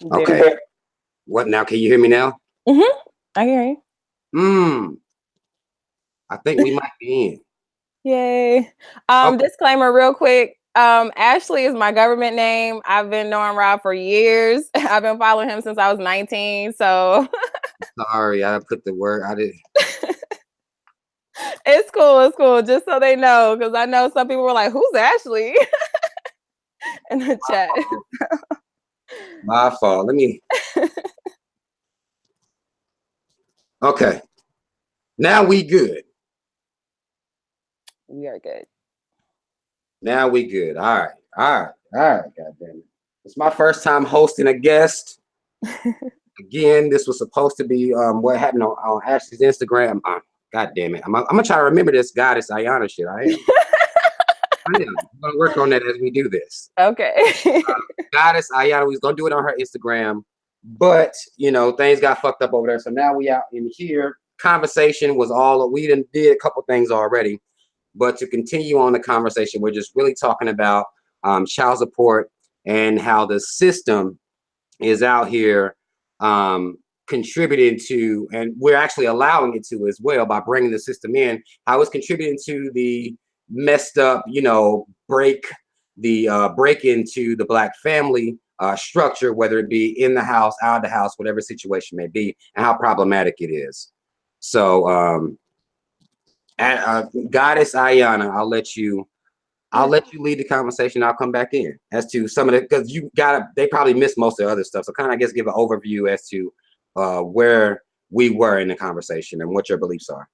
Okay. What now? Can you hear me now? Mm-hmm. I hear you. I think we might be in. Yay. Okay. Disclaimer real quick. Ashley is my government name. I've been knowing Rob for years. I've been following him since I was 19. So Sorry, I put the word. I did. it's cool. It's cool. Just so they know, because I know some people were like, "Who's Ashley?" in the chat. My fault. Let me. Okay. Now we good. We are good. Now we good. All right. All right. All right. God damn it. It's my first time hosting a guest. Again, this was supposed to be what happened on Ashley's Instagram. God damn it. I'm gonna try to remember this goddess Aayanna shit. I am. I'm gonna work on that as we do this. Okay. Goddess Aayanna, we was gonna do it on her Instagram, but things got fucked up over there. So now we out in here. Conversation was all we did a couple things already, but to continue on the conversation, we're just really talking about child support and how the system is out here contributing to, and we're actually allowing it to as well by bringing the system in, how it's contributing to the messed up, break into the Black family structure, whether it be in the house, out of the house, whatever situation may be, and how problematic it is. So, Goddess Aayanna, I'll let you lead the conversation. I'll come back in as to some of the, because they probably missed most of the other stuff. So kind of, I guess, give an overview as to where we were in the conversation and what your beliefs are.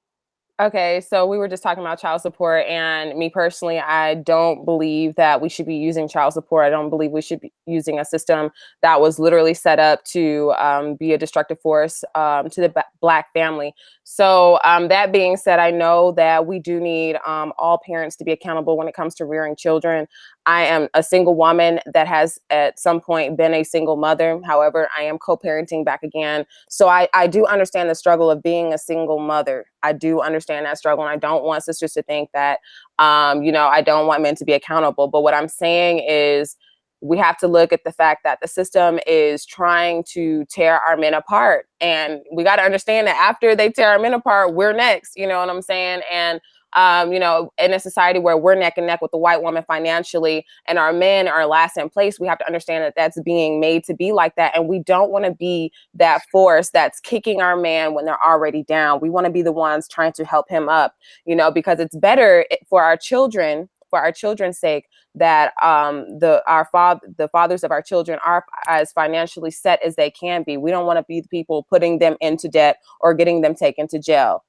Okay, so we were just talking about child support, and me personally, I don't believe that we should be using child support. I don't believe we should be using a system that was literally set up to be a destructive force to the Black family. So that being said, I know that we do need all parents to be accountable when it comes to rearing children. I am a single woman that has at some point been a single mother. However, I am co-parenting back again. So I do understand the struggle of being a single mother. I do understand that struggle. And I don't want sisters to think that, I don't want men to be accountable. But what I'm saying is we have to look at the fact that the system is trying to tear our men apart. And we got to understand that after they tear our men apart, we're next. You know what I'm saying? And in a society where we're neck and neck with the white woman financially and our men are last in place, we have to understand that that's being made to be like that. And we don't want to be that force that's kicking our man when they're already down. We want to be the ones trying to help him up, because it's better for our children, for our children's sake, that the fathers of our children are as financially set as they can be. We don't want to be the people putting them into debt or getting them taken to jail.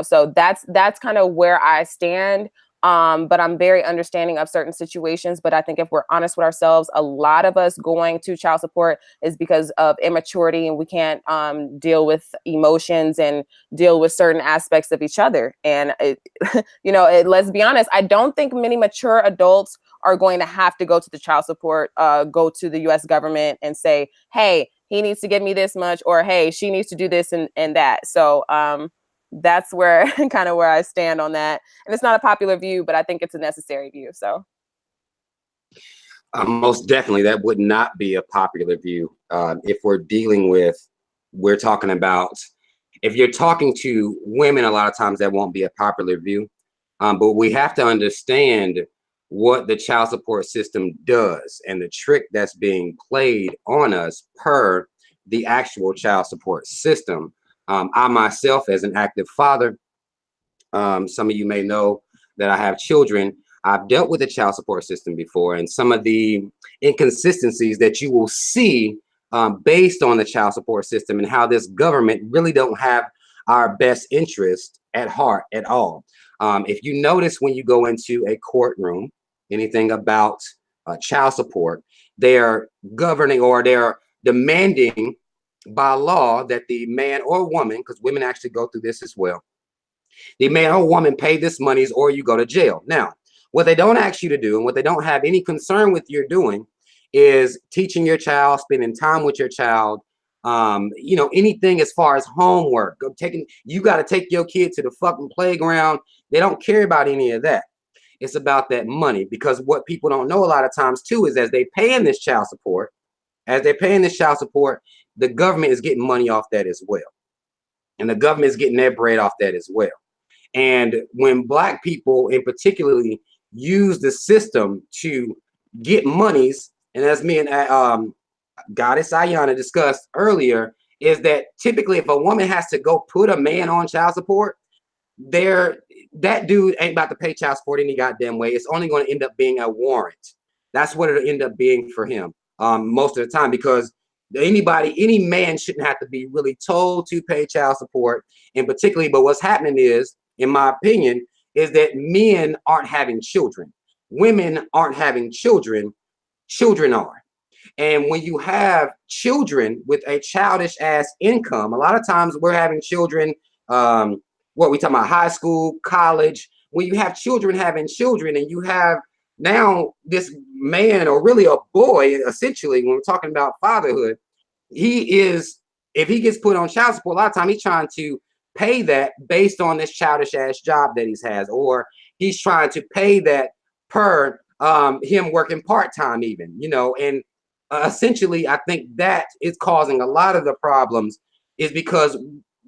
So that's kind of where I stand. But I'm very understanding of certain situations. But I think if we're honest with ourselves, a lot of us going to child support is because of immaturity, and we can't deal with emotions and deal with certain aspects of each other. And let's be honest, I don't think many mature adults are going to have to go to the child support, go to the U.S. government and say, "Hey, he needs to give me this much," or "Hey, she needs to do this and that." So that's where kind of where I stand on that. And it's not a popular view, but I think it's a necessary view. So Most definitely, that would not be a popular view. If we're talking about, if you're talking to women, a lot of times that won't be a popular view. But we have to understand what the child support system does and the trick that's being played on us per the actual child support system. I myself, as an active father, some of you may know that I have children. I've dealt with the child support system before, and some of the inconsistencies that you will see based on the child support system and how this government really don't have our best interest at heart at all. If you notice when you go into a courtroom, anything about child support, they are governing or they're demanding by law that the man or woman, because women actually go through this as well, the man or woman pay this monies or you go to jail. Now, what they don't ask you to do and what they don't have any concern with you doing is teaching your child, spending time with your child, anything as far as homework, you got to take your kid to the fucking playground. They don't care about any of that. It's about that money, because what people don't know a lot of times too is as they pay in this child support, As they're paying this child support, the government is getting money off that as well. And the government is getting their bread off that as well. And when Black people in particularly use the system to get monies, and as me and Goddess Aayanna discussed earlier, is that typically if a woman has to go put a man on child support, that dude ain't about to pay child support any goddamn way. It's only going to end up being a warrant. That's what it'll end up being for him most of the time, because any man shouldn't have to be really told to pay child support, and particularly. But what's happening is, in my opinion, is that men aren't having children. Women aren't having children. Children are. And when you have children with a childish ass income, a lot of times we're having children, what we talking about, high school, college. When you have children having children, and you have now this man, or really a boy, essentially, when we're talking about fatherhood, if he gets put on child support, a lot of time he's trying to pay that based on this childish ass job that he has, or he's trying to pay that per him working part-time even, and essentially I think that is causing a lot of the problems, is because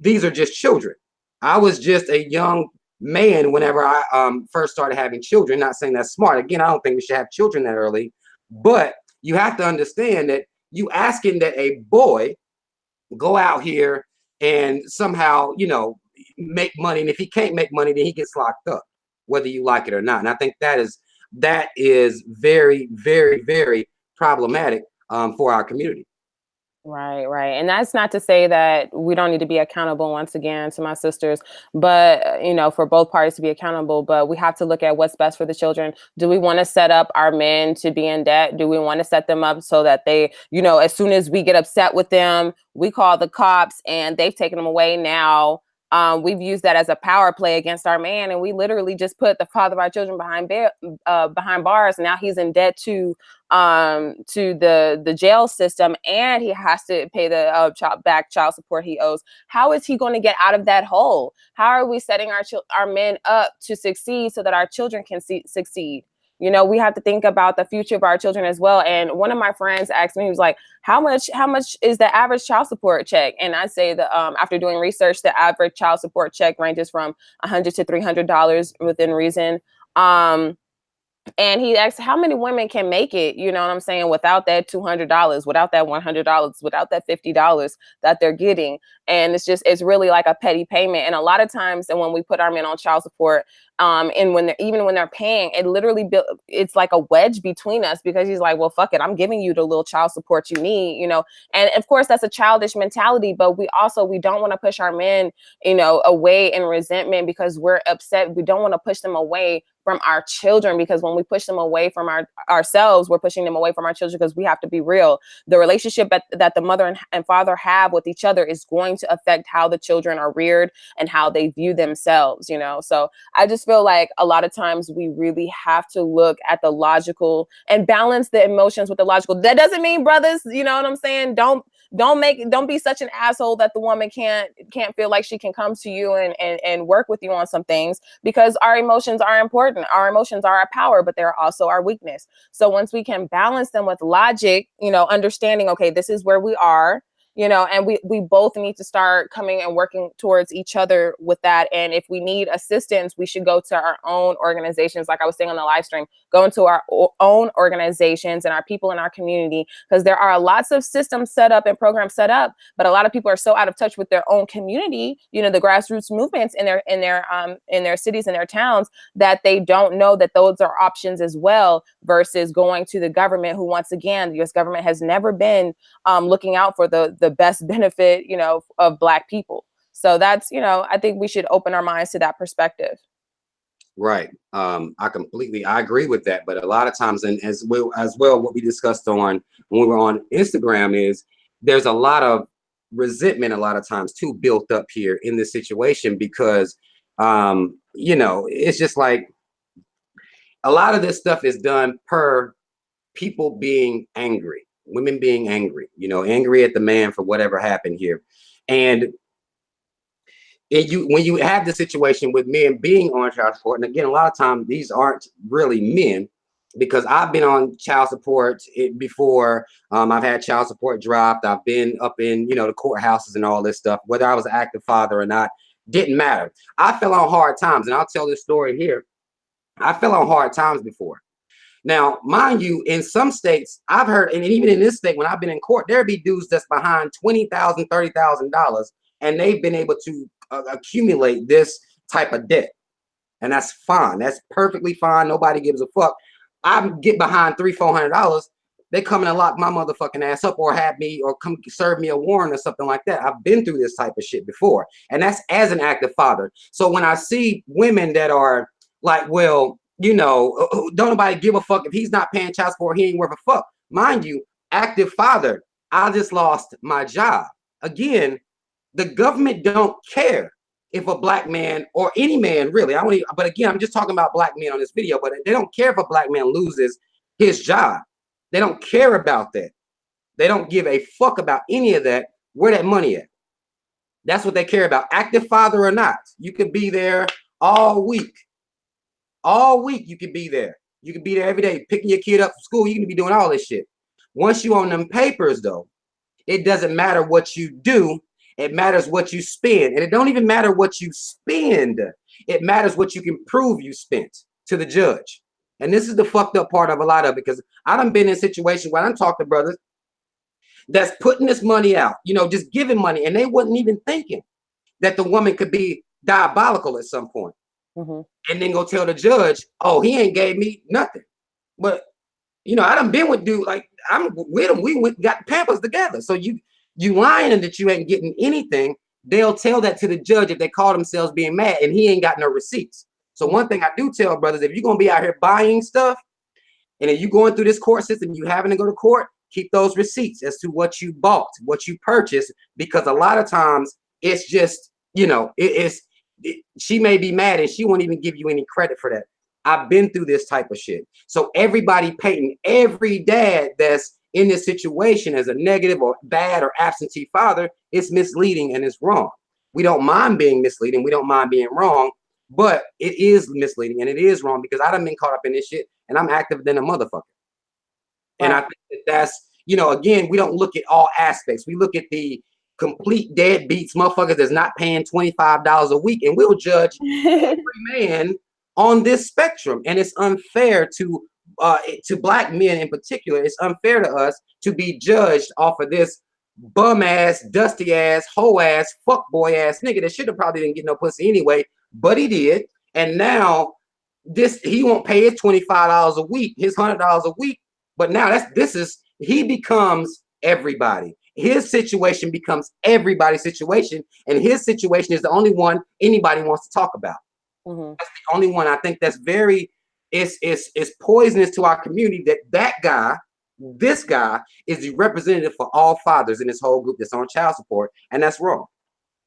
these are just children. I was just a young man whenever I first started having children. Not saying that's smart. Again, I don't think we should have children that early, but you have to understand that you asking that a boy go out here and somehow, make money. And if he can't make money, then he gets locked up, whether you like it or not. And I think that is very, very, very problematic for our community. Right, right. And that's not to say that we don't need to be accountable, once again, to my sisters, but, for both parties to be accountable, but we have to look at what's best for the children. Do we want to set up our men to be in debt? Do we want to set them up so that they, as soon as we get upset with them, we call the cops and they've taken them away now? We've used that as a power play against our man, and we literally just put the father of our children behind bars. Now he's in debt to the jail system, and he has to pay the child support he owes. How is he going to get out of that hole? How are we setting our men up to succeed so that our children can succeed? We have to think about the future of our children as well. And one of my friends asked me, he was like, how much is the average child support check? And I say that after doing research, the average child support check ranges from $100 to $300 within reason. And he asked how many women can make it, you know what I'm saying, without that $200, without that $100, without that $50 that they're getting. And it's really like a petty payment. And a lot of times, and when we put our men on child support, and when they're paying, it's like a wedge between us, because he's like, well, fuck it, I'm giving you the little child support you need, and of course that's a childish mentality, but we don't want to push our men, away in resentment because we're upset. We don't want to push them away from our children, because when we push them away from ourselves, we're pushing them away from our children, because we have to be real. The relationship that the mother and father have with each other is going to affect how the children are reared and how they view themselves, So I just feel like a lot of times we really have to look at the logical and balance the emotions with the logical. That doesn't mean, brothers, you know what I'm saying? Don't be such an asshole that the woman can't feel like she can come to you and work with you on some things, because our emotions are important. Our emotions are our power, but they're also our weakness. So once we can balance them with logic, understanding, okay, this is where we are, and we both need to start coming and working towards each other with that. And if we need assistance, we should go to our own organizations. Like I was saying on the live stream, go into our own organizations and our people in our community, because there are lots of systems set up and programs set up, but a lot of people are so out of touch with their own community, the grassroots movements in their cities and their towns, that they don't know that those are options as well, versus going to the government, who, once again, the U.S. government has never been looking out for the best benefit, of Black people. So that's, I think we should open our minds to that perspective. Right. I agree with that. But a lot of times, and as well, what we discussed when we were on Instagram, is there's a lot of resentment a lot of times too built up here in this situation, because, it's just like a lot of this stuff is done per people being angry, women being angry, angry at the man for whatever happened here. And when you have the situation with men being on child support, and again, a lot of times these aren't really men, because I've been on child support before. I've had child support dropped. I've been up in, you know, the courthouses and all this stuff, whether I was an active father or not, didn't matter. I fell on hard times, and I'll tell this story here. I fell on hard times before. Now, mind you, in some states, I've heard, and even in this state, when I've been in court, there be dudes that's behind $20,000, $30,000, and they've been able to accumulate this type of debt. And that's fine. That's perfectly fine. Nobody gives a fuck. I get behind $300-$400. They come in and lock my motherfucking ass up, or have me, or come serve me a warrant or something like that. I've been through this type of shit before, and that's as an active father. So when I see women that are like, well, you know, don't nobody give a fuck if he's not paying child support, he ain't worth a fuck. Mind you, active father, I just lost my job. Again, the government don't care if a black man, or any man really, but again, I'm just talking about black men on this video, but they don't care if a black man loses his job. They don't care about that. They don't give a fuck about any of that. Where that money at? That's what they care about. Active father or not, you could be there all week. All week you could be there. You could be there every day, picking your kid up from school. You can be doing all this shit. Once you own them papers, though, it doesn't matter what you do. It matters what you spend. And it don't even matter what you spend. It matters what you can prove you spent to the judge. And this is the fucked up part of a lot of it, because I done been in situations where I'm talking to brothers that's putting this money out, you know, just giving money, and they wasn't even thinking that the woman could be diabolical at some point. Mm-hmm. And then go tell the judge, oh, he ain't gave me nothing. But, you know, I done been with dude, like, I'm with him. We got the Pampers together. So you lying that you ain't getting anything, they'll tell that to the judge if they call themselves being mad, and he ain't got no receipts. So one thing I do tell brothers, if you're going to be out here buying stuff, and if you're going through this court system, you having to go to court, keep those receipts as to what you bought, what you purchased, because a lot of times it's just, you know, she may be mad and she won't even give you any credit for that. I've been through this type of shit. So everybody painting every dad that's in this situation as a negative or bad or absentee father is misleading and it's wrong. We don't mind being misleading. We don't mind being wrong, but it is misleading and it is wrong, because I done been caught up in this shit and I'm active than a motherfucker. Right. And I think that's, you know, again, we don't look at all aspects. We look at the complete deadbeats, motherfuckers that's not paying $25 a week, and we'll judge every man on this spectrum. And it's unfair to black men in particular. It's unfair to us to be judged off of this bum ass, dusty ass, hoe ass, fuck boy ass nigga that should have probably didn't get no pussy anyway, but he did. And now he won't pay his $25 a week, his $100 a week. But now he becomes everybody. His situation becomes everybody's situation, and his situation is the only one anybody wants to talk about. Mm-hmm. That's the only one. I think that's it's poisonous to our community that this guy is the representative for all fathers in this whole group that's on child support, and that's wrong.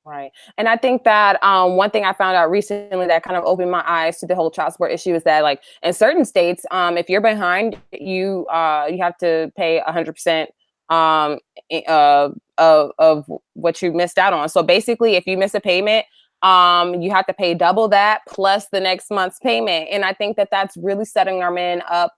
Right. And I think that one thing I found out recently that kind of opened my eyes to the whole child support issue is that, like, in certain states, if you're behind, you have to pay 100% of what you missed out on. So basically, if you miss a payment, you have to pay double that plus the next month's payment. And I think that that's really setting our men up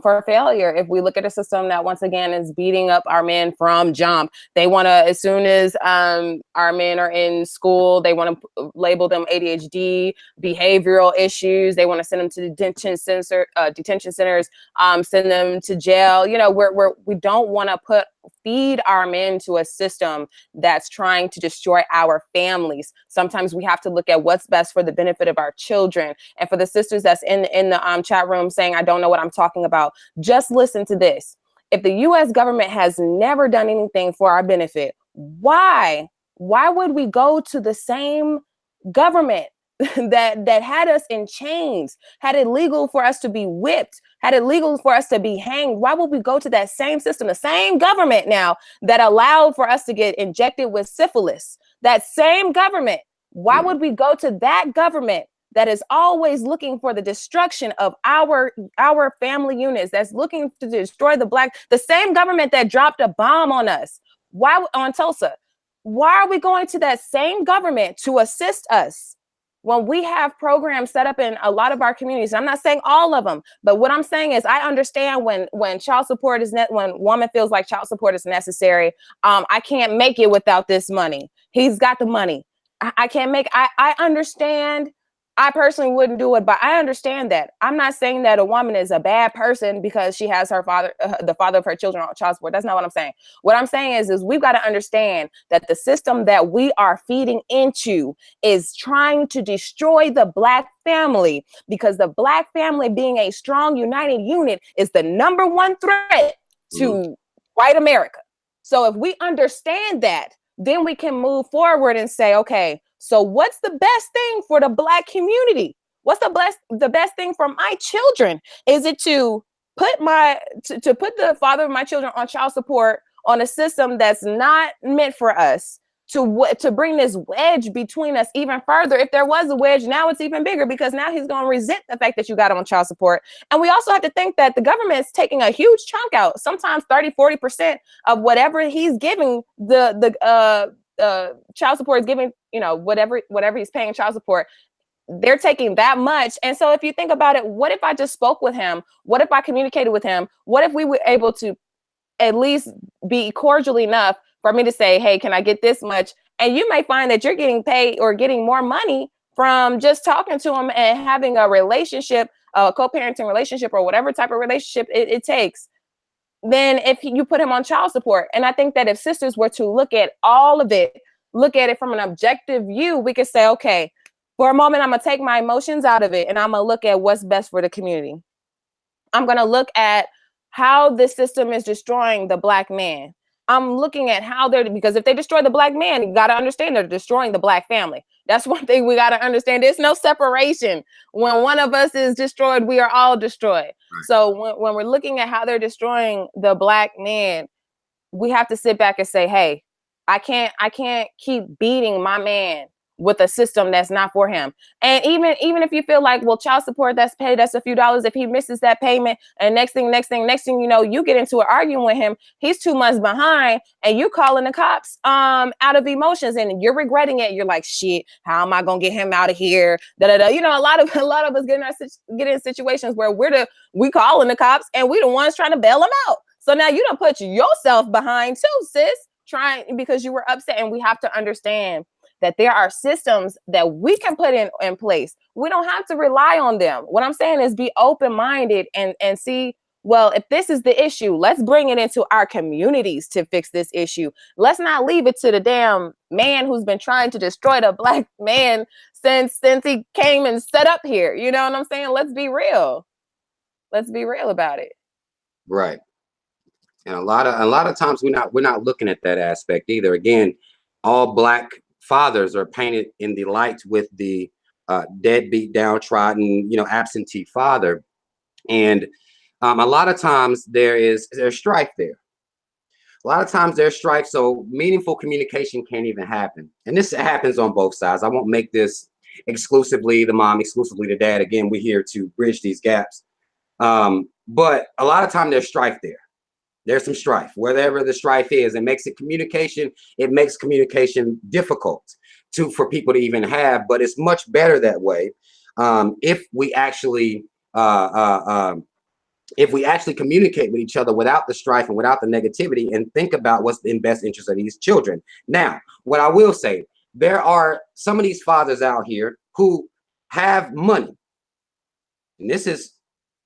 for failure. If we look at a system that, once again, is beating up our men from jump, they want to, as soon as our men are in school, they want to label them ADHD, behavioral issues. They want to send them to detention centers, send them to jail. You know, we don't want to feed our men to a system that's trying to destroy our families. Sometimes we have to look at what's best for the benefit of our children. And for the sisters that's in the chat room saying, I don't know what I'm talking about, just listen to this. If the U.S. government has never done anything for our benefit, why would we go to the same government that had us in chains, had it legal for us to be whipped, had it legal for us to be hanged? Why would we go to that same system, the same government now that allowed for us to get injected with syphilis? That same government, why would we go to that government that is always looking for the destruction of our family units, that's looking to destroy the same government that dropped a bomb on us, on Tulsa? Why are we going to that same government to assist us when we have programs set up in a lot of our communities, I'm not saying all of them, but what I'm saying is I understand when child support is when woman feels like child support is necessary. I can't make it without this money. He's got the money. I can't make. I understand. I personally wouldn't do it, but I understand that. I'm not saying that a woman is a bad person because she has her father, the father of her children on child support. That's not what I'm saying. What I'm saying is we've got to understand that the system that we are feeding into is trying to destroy the Black family, because the Black family, being a strong, united unit, is the number one threat to white America. So if we understand that, then we can move forward and say, okay, so what's the best thing for the Black community? What's the best thing for my children? Is it to put to put the father of my children on child support on a system that's not meant for us, to bring this wedge between us even further? If there was a wedge, now it's even bigger, because now he's going to resent the fact that you got him on child support. And we also have to think that the government is taking a huge chunk out, sometimes 30-40% of whatever he's giving the child support is giving, whatever he's paying child support, they're taking that much. And so if you think about it, what if I just spoke with him? What if I communicated with him? What if we were able to at least be cordial enough for me to say, hey, can I get this much? And you may find that you're getting paid or getting more money from just talking to him and having a relationship, a co-parenting relationship, or whatever type of relationship it takes, than if you put him on child support. And I think that if sisters were to look at all of it, look at it from an objective view, we could say, okay, for a moment, I'm going to take my emotions out of it, and I'm going to look at what's best for the community. I'm going to look at how this system is destroying the Black man. I'm looking at how because if they destroy the Black man, you got to understand they're destroying the Black family. That's one thing we got to understand. There's no separation. When one of us is destroyed, we are all destroyed. So when we're looking at how they're destroying the Black man, we have to sit back and say, hey, I can't keep beating my man with a system that's not for him. And even if you feel like, well, child support, that's paid, that's a few dollars. If he misses that payment, and next thing, you know, you get into an argument with him, he's 2 months behind, and you calling the cops out of emotions, and you're regretting it. You're like, shit, how am I gonna get him out of here? You know, a lot of us get in situations where we calling the cops, and we the ones trying to bail him out. So now you don't put yourself behind too, sis, because you were upset. And we have to understand that there are systems that we can put in place. We don't have to rely on them. What I'm saying is be open-minded and see, well, if this is the issue, let's bring it into our communities to fix this issue. Let's not leave it to the damn man who's been trying to destroy the Black man since he came and set up here. You know what I'm saying? Let's be real. Let's be real about it. Right. And a lot of times we're not looking at that aspect either. Again, all Black fathers are painted in the light with the deadbeat, downtrodden, absentee father. And a lot of times there's strife there. A lot of times there's strife, so meaningful communication can't even happen. And this happens on both sides. I won't make this exclusively the mom, exclusively the dad. Again, we're here to bridge these gaps. But a lot of time there's strife there. There's some strife. Wherever the strife is, it makes communication difficult for people to even have. But it's much better that way if we actually communicate with each other without the strife and without the negativity, and think about what's in best interest of these children. Now, what I will say, there are some of these fathers out here who have money, and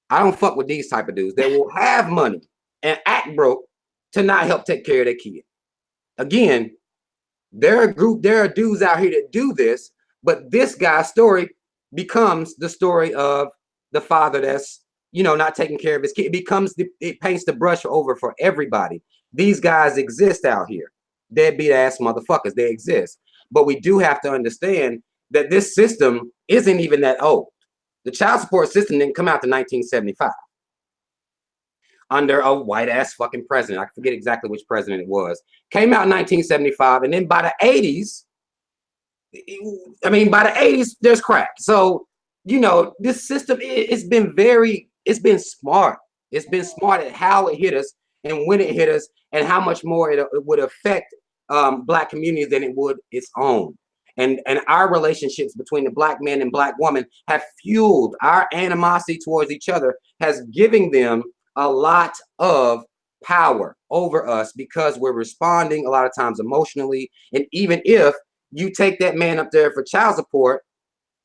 I don't fuck with these type of dudes. They will have money and act broke to not help take care of their kid. Again, there are dudes out here that do this, but this guy's story becomes the story of the father that's, not taking care of his kid. It paints the brush over for everybody. These guys exist out here. Deadbeat ass motherfuckers, they exist. But we do have to understand that this system isn't even that old. The child support system didn't come out to 1975. Under a white ass fucking president. I forget exactly which president it was. Came out in 1975, and then by the 80s, there's crack. So, this system, it's been smart. It's been smart at how it hit us and when it hit us, and how much more it would affect Black communities than it would its own. and our relationships between the black man and black woman have fueled our animosity towards each other, has given them a lot of power over us because we're responding a lot of times emotionally. And even if you take that man up there for child support,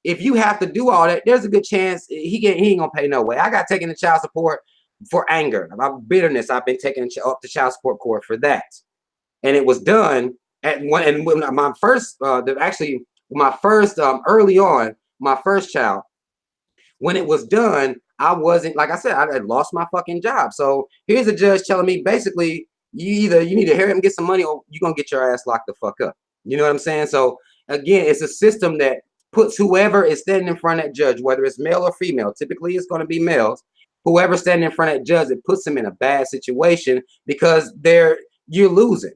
if you have to do all that, there's a good chance he ain't gonna pay no way. I got taken to child support for anger, about bitterness. I've been taken up to child support court for that, and it was done at one. And when my first, my first early on, my first child, when it was done, I wasn't, like I said, I had lost my fucking job. So here's a judge telling me basically, you need to hurry up and get some money, or you're gonna get your ass locked the fuck up. You know what I'm saying? So again, it's a system that puts whoever is standing in front of that judge, whether it's male or female, typically it's going to be males, whoever standing in front of that judge, it puts them in a bad situation because you're losing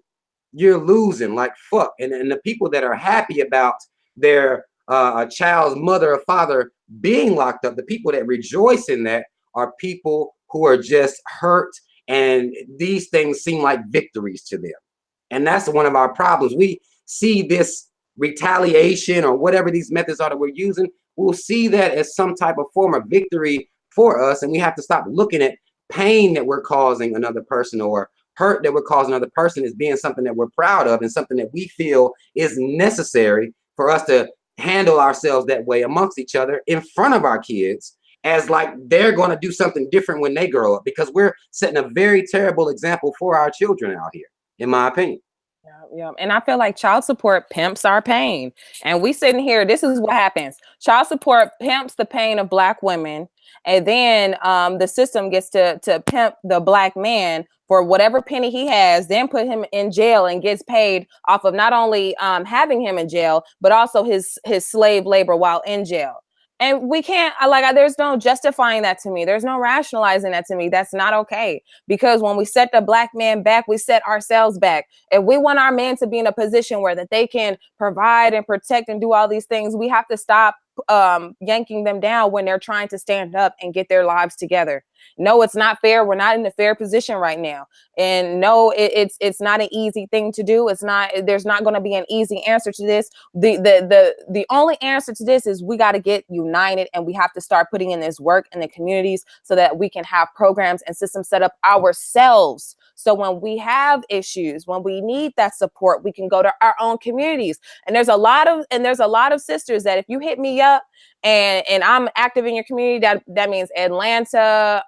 like fuck. And the people that are happy about their a child's mother or father being locked up, the people that rejoice in that are people who are just hurt, and these things seem like victories to them. And that's one of our problems. We see this retaliation or whatever these methods are that we're using, we'll see that as some type of form of victory for us, and we have to stop looking at pain that we're causing another person or hurt that we're causing another person as being something that we're proud of and something that we feel is necessary for us to handle ourselves that way amongst each other in front of our kids, as like they're going to do something different when they grow up, because we're setting a very terrible example for our children out here, in my opinion. Yeah. And I feel like child support pimps our pain. And we sitting here, this is what happens. Child support pimps the pain of black women. And then the system gets to pimp the black man for whatever penny he has, then put him in jail and gets paid off of not only having him in jail, but also his slave labor while in jail. And we can't, there's no justifying that to me. There's no rationalizing that to me. That's not okay. Because when we set the black man back, we set ourselves back. If we want our men to be in a position where that they can provide and protect and do all these things, we have to stop yanking them down when they're trying to stand up and get their lives together. No, it's not fair. We're not in a fair position right now. And no, it's not an easy thing to do. There's not going to be an easy answer to this. The only answer to this is we got to get united, and we have to start putting in this work in the communities so that we can have programs and systems set up ourselves. So when we have issues, when we need that support, we can go to our own communities. And there's a lot of sisters that if you hit me up and I'm active in your community, that means Atlanta,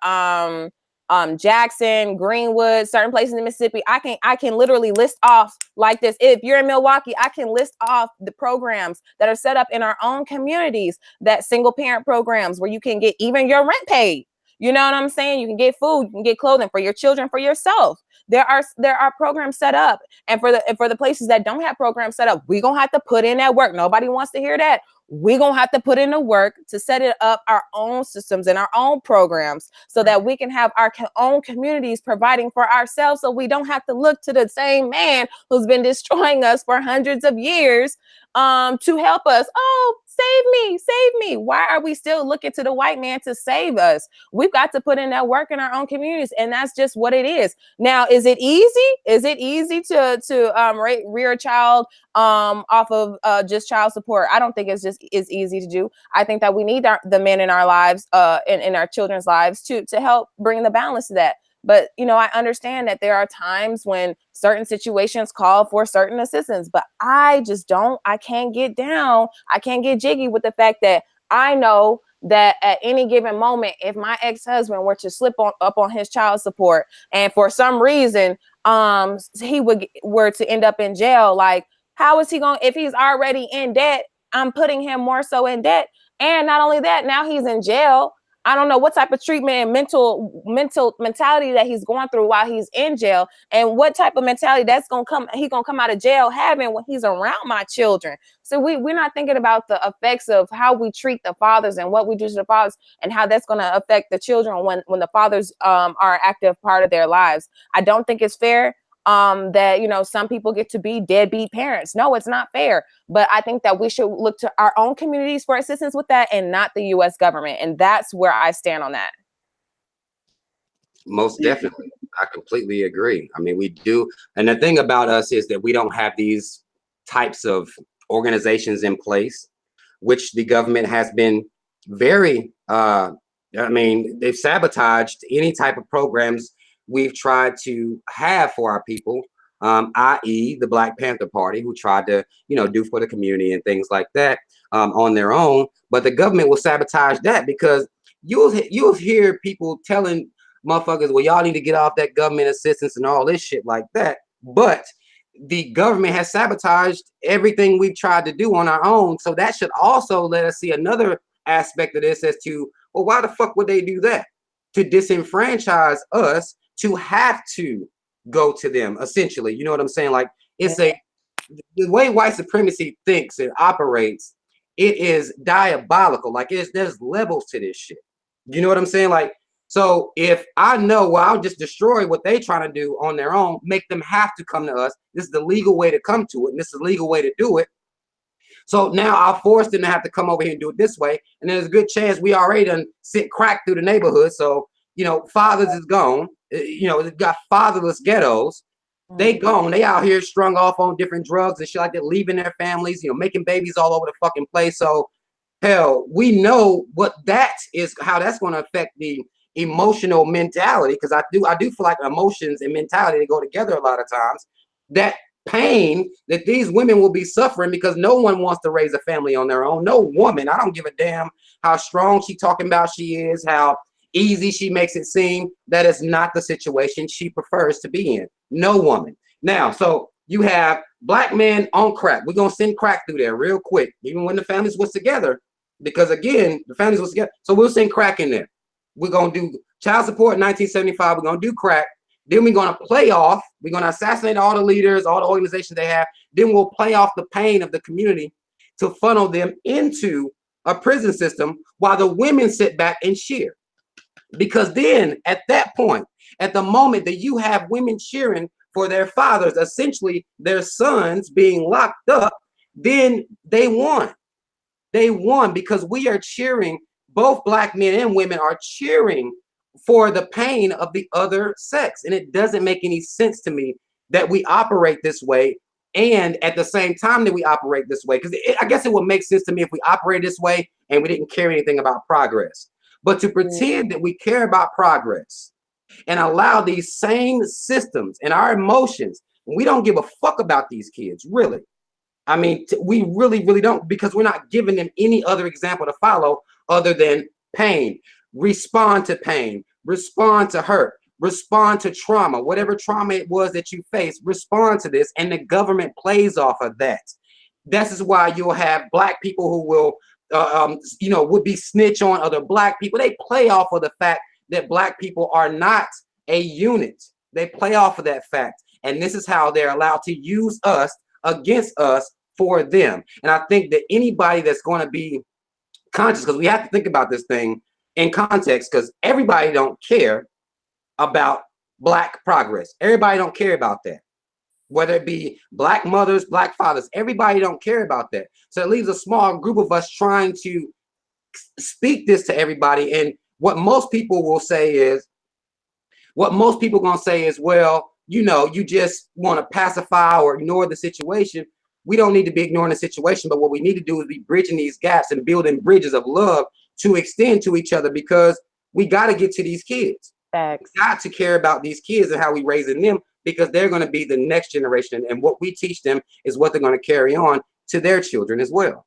Jackson, Greenwood, certain places in Mississippi, I can literally list off like this. If you're in Milwaukee, I can list off the programs that are set up in our own communities, that single parent programs where you can get even your rent paid. You know what I'm saying? You can get food, you can get clothing for your children, for yourself. There are programs set up. And for the places that don't have programs set up, we're gonna have to put in that work. Nobody wants to hear that. We're going to have to put in the work to set it up, our own systems and our own programs, so that we can have our own communities providing for ourselves, so we don't have to look to the same man who's been destroying us for hundreds of years to help us. Oh, save me. Why are we still looking to the white man to save us? We've got to put in that work in our own communities, and that's just what it is. Now, is it easy? Is it easy to rear a child off of just child support? I don't think it's easy to do. I think that we need the men in our lives, in our children's lives to help bring the balance to that. But, I understand that there are times when certain situations call for certain assistance, but I can't get down. I can't get jiggy with the fact that I know that at any given moment, if my ex-husband were to slip up on his child support, and for some reason, he were to end up in jail, like, how is he going, if he's already in debt, I'm putting him more so in debt. And not only that, now he's in jail. I don't know what type of treatment and mental mentality that he's going through while he's in jail, and what type of mentality he's gonna come out of jail having when he's around my children. So we're not thinking about the effects of how we treat the fathers and what we do to the fathers, and how that's going to affect the children when the fathers are an active part of their lives. I don't think it's fair that some people get to be deadbeat parents. No, it's not fair. But I think that we should look to our own communities for assistance with that, and not the U.S. government. And that's where I stand on that. Most definitely. I completely agree. I mean, we do. And the thing about us is that we don't have these types of organizations in place, which the government has been very, I mean, they've sabotaged any type of programs we've tried to have for our people, i.e. the Black Panther Party, who tried to, do for the community and things like that on their own. But the government will sabotage that, because you'll hear people telling motherfuckers, well, y'all need to get off that government assistance and all this shit like that. But the government has sabotaged everything we've tried to do on our own. So that should also let us see another aspect of this as to, well, why the fuck would they do that? To disenfranchise us, to have to go to them, essentially. You know what I'm saying? Like, it's the way white supremacy thinks and operates, it is diabolical. Like, there's levels to this shit. You know what I'm saying? Like, so if I know, well, I'll just destroy what they trying to do on their own, make them have to come to us. This is the legal way to come to it, and this is the legal way to do it. So now I'll force them to have to come over here and do it this way. And there's a good chance we already done sent crack through the neighborhood. So, fathers is gone. They've got fatherless ghettos. They gone. They out here strung off on different drugs and shit like that, leaving their families, making babies all over the fucking place. So, hell, we know what that is, how that's going to affect the emotional mentality, because I do feel like emotions and mentality, they go together a lot of times. That pain that these women will be suffering, because no one wants to raise a family on their own. No woman. I don't give a damn how strong she talking about she is, how easy she makes it seem. That is not the situation she prefers to be in. No woman. Now, so you have Black men on crack. We're gonna send crack through there real quick, even when the families was together, because again, the families was together. So we'll send crack in there. We're going to do child support in 1975. We're going to do crack. Then we're going to play off. We're going to assassinate all the leaders, all the organizations they have. Then we'll play off the pain of the community to funnel them into a prison system while the women sit back and cheer. Because then at that point, at the moment that you have women cheering for their fathers, essentially their sons being locked up, then they won. They won, because we are cheering. Both Black men and women are cheering for the pain of the other sex. And it doesn't make any sense to me that we operate this way. And at the same time that we operate this way, because I guess it would make sense to me if we operate this way and we didn't care anything about progress. But to pretend that we care about progress and allow these same systems and our emotions, we don't give a fuck about these kids, really. I mean, we really, really don't, because we're not giving them any other example to follow other than pain. Respond to pain, respond to hurt, respond to trauma, whatever trauma it was that you faced, respond to this. And the government plays off of that. This is why you'll have Black people who will, would be snitch on other Black people. They play off of the fact that Black people are not a unit. They play off of that fact. And this is how they're allowed to use us against us for them. And I think that anybody that's going to be conscious, because we have to think about this thing in context, because everybody don't care about Black progress. Everybody don't care about that. Whether it be Black mothers, Black fathers, everybody don't care about that. So it leaves a small group of us trying to speak this to everybody. And what most people will say is, well, you just want to pacify or ignore the situation. We don't need to be ignoring the situation, but what we need to do is be bridging these gaps and building bridges of love to extend to each other, because we got to get to these kids. Thanks. We got to care about these kids and how we raising them, because they're going to be the next generation. And what we teach them is what they're going to carry on to their children as well.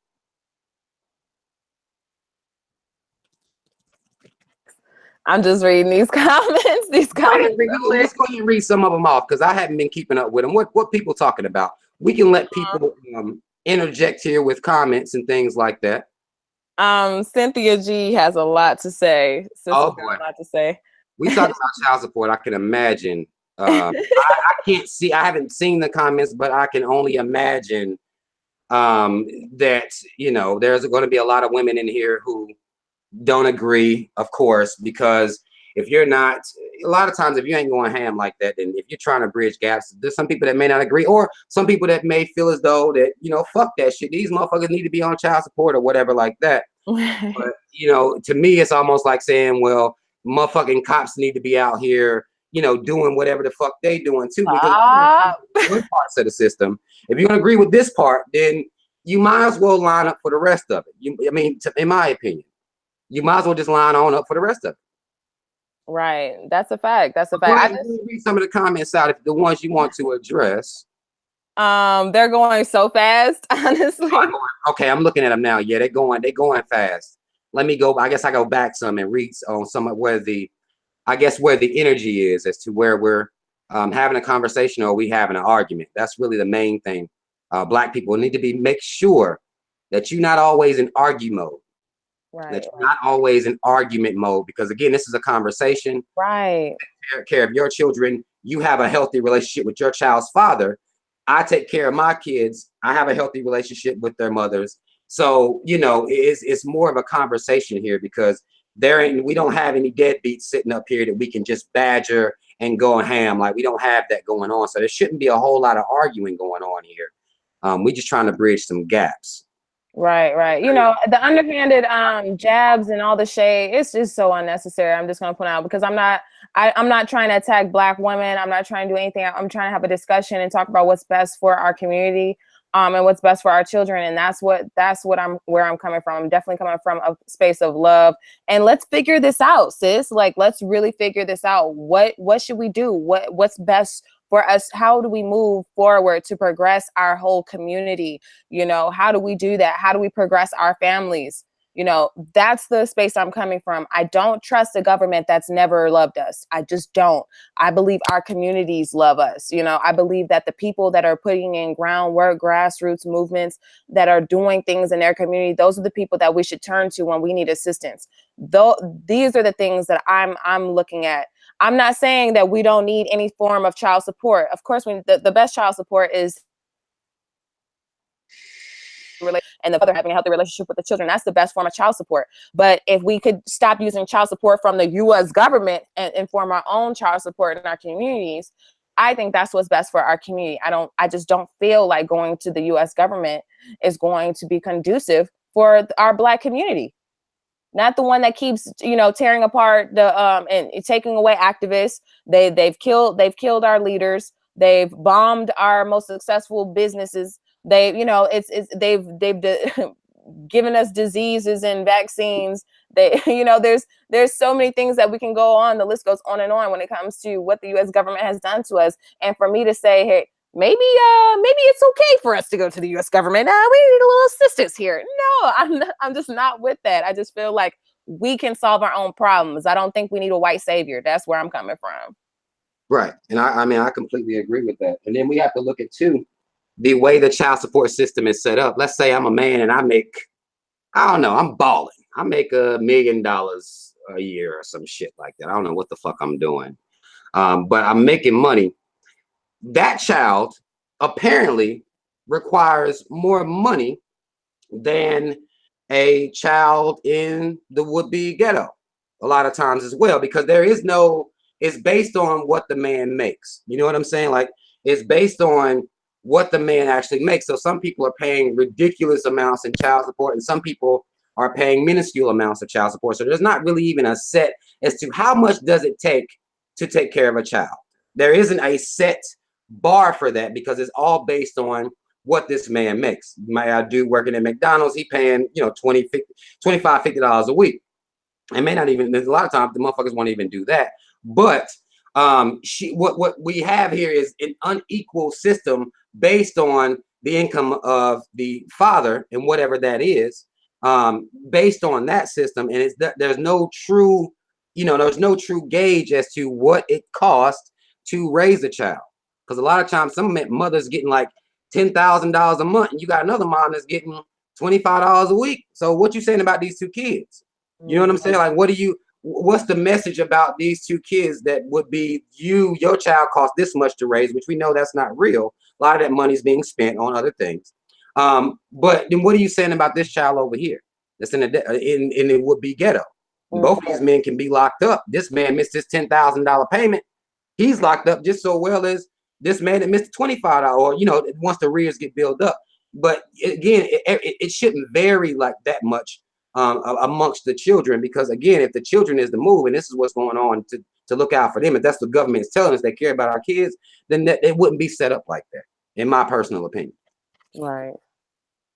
I'm just reading these comments. Let's go ahead and read some of them off, because I haven't been keeping up with them. What people talking about? We can let people interject here with comments and things like that. Cynthia G has a lot to say. Oh boy, a lot to say. We talk about child support. I can imagine. I can't see. I haven't seen the comments, but I can only imagine that there's going to be a lot of women in here who don't agree, of course, because if you're not, a lot of times if you ain't going ham like that, then if you're trying to bridge gaps, there's some people that may not agree, or some people that may feel as though that, fuck that shit. These motherfuckers need to be on child support or whatever like that. But, to me, it's almost like saying, well, motherfucking cops need to be out here, doing whatever the fuck they doing too. Because good parts of the system. If you don't agree with this part, then you might as well line up for the rest of it. In my opinion, you might as well just line on up for the rest of it. Right. That's a fact. That's a Go fact. ahead and read some of the comments out, if the ones you want to address. They're going so fast, honestly. Okay, I'm looking at them now. Yeah, they're going fast. Let me go. I guess I go back some and read on some of where the energy is as to where we're having a conversation or we having an argument. That's really the main thing. Black people need to make sure that you're not always in argue mode. Right. That you're not always in argument mode, because again, this is a conversation. Right. Take care of your children. You have a healthy relationship with your child's father. I take care of my kids. I have a healthy relationship with their mothers. So, it's more of a conversation here, because we don't have any deadbeats sitting up here that we can just badger and go ham. Like, we don't have that going on. So there shouldn't be a whole lot of arguing going on here. We're just trying to bridge some gaps. Right. The underhanded jabs and all the shade, it's just so unnecessary. I'm just gonna point out, because I'm not trying to attack Black women. I'm not trying to do anything. I'm trying to have a discussion and talk about what's best for our community, and what's best for our children. And that's where I'm coming from. I'm definitely coming from a space of love. And let's figure this out, sis. Like, let's really figure this out. What should we do? What's best for us? How do we move forward to progress our whole community? How do we do that? How do we progress our families? That's the space I'm coming from. I don't trust a government that's never loved us. I just don't. I believe our communities love us. I believe that the people that are putting in groundwork, grassroots movements, that are doing things in their community, those are the people that we should turn to when we need assistance. Though these are the things that I'm looking at. I'm not saying that we don't need any form of child support. Of course, the best child support is and the father having a healthy relationship with the children. That's the best form of child support. But if we could stop using child support from the U.S. government and form our own child support in our communities, I think that's what's best for our community. I just don't feel like going to the U.S. government is going to be conducive for our Black community. Not the one that keeps, tearing apart and taking away activists. They've killed our leaders. They've bombed our most successful businesses. They've given us diseases and vaccines. There's so many things that we can go on. The list goes on and on when it comes to what the U.S. government has done to us. And for me to say, hey, maybe it's okay for us to go to the U.S. government. We need a little assistance here. No, I'm just not with that. I just feel like we can solve our own problems. I don't think we need a white savior. That's where I'm coming from. Right. And I completely agree with that. And then we have to look at too, the way the child support system is set up. Let's say I'm a man and I'm balling. I make $1 million a year or some shit like that. I don't know what the fuck I'm doing. But I'm making money. That child apparently requires more money than a child in the would-be ghetto a lot of times as well, because it's based on what the man makes. You know what I'm saying? Like, it's based on what the man actually makes. So some people are paying ridiculous amounts in child support, and some people are paying minuscule amounts of child support. So there's not really even a set as to how much does it take to take care of a child. There isn't a set bar for that, because it's all based on what this man makes. My dude working at McDonald's, he paying, $20, $25, $50 a week. It may not even, there's a lot of times the motherfuckers won't even do that. But what we have here is an unequal system based on the income of the father and whatever that is, based on that system. And there's no true gauge as to what it costs to raise a child. Because a lot of times some mothers getting like $10,000 a month, and you got another mom that's getting $25 a week. So what you saying about these two kids? You know what I'm saying? Like, what's the message about these two kids that would be your child cost this much to raise, which we know that's not real. A lot of that money is being spent on other things. But then what are you saying about this child over here that's in it would be ghetto? Both of these men can be locked up. This man missed his $10,000 payment. He's locked up just so well as this man that missed $25, or once the arrears get built up. But again, it shouldn't vary like that much amongst the children, because again, if the children is the move, and this is what's going on to look out for them, if that's the government is telling us they care about our kids, then it wouldn't be set up like that, in my personal opinion. Right.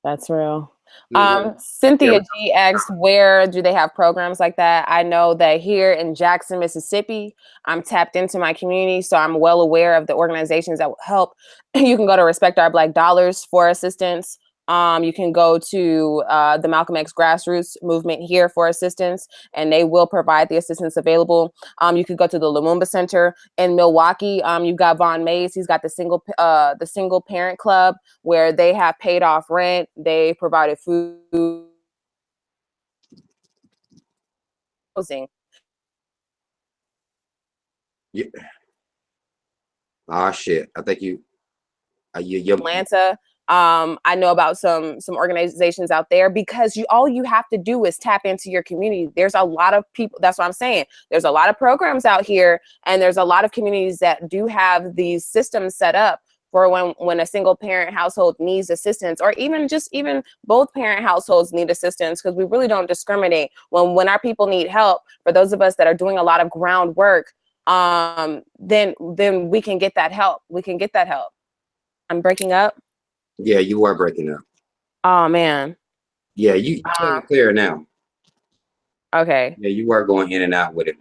That's real. Mhm. Yeah. Cynthia G asked, where do they have programs like that? I know that here in Jackson, Mississippi, I'm tapped into my community, so I'm well aware of the organizations that will help. You can go to Respect Our Black Dollars for assistance. You can go to the Malcolm X Grassroots movement here for assistance, and they will provide the assistance available. You could go to the Lumumba Center in Milwaukee. You've got Von Mays. He's got the single parent club where they have paid off rent. They provided food, housing. Yeah. Ah, shit. I think you. Atlanta. I know about some organizations out there, because all you have to do is tap into your community. There's a lot of people. That's what I'm saying. There's a lot of programs out here, and there's a lot of communities that do have these systems set up for when a single parent household needs assistance, or even both parent households need assistance, because we really don't discriminate when our people need help. For those of us that are doing a lot of groundwork, then we can get that help. We can get that help. I'm breaking up. Yeah, you are breaking up. Oh man. Yeah, you clear now. Okay. Yeah, you are going in and out with it.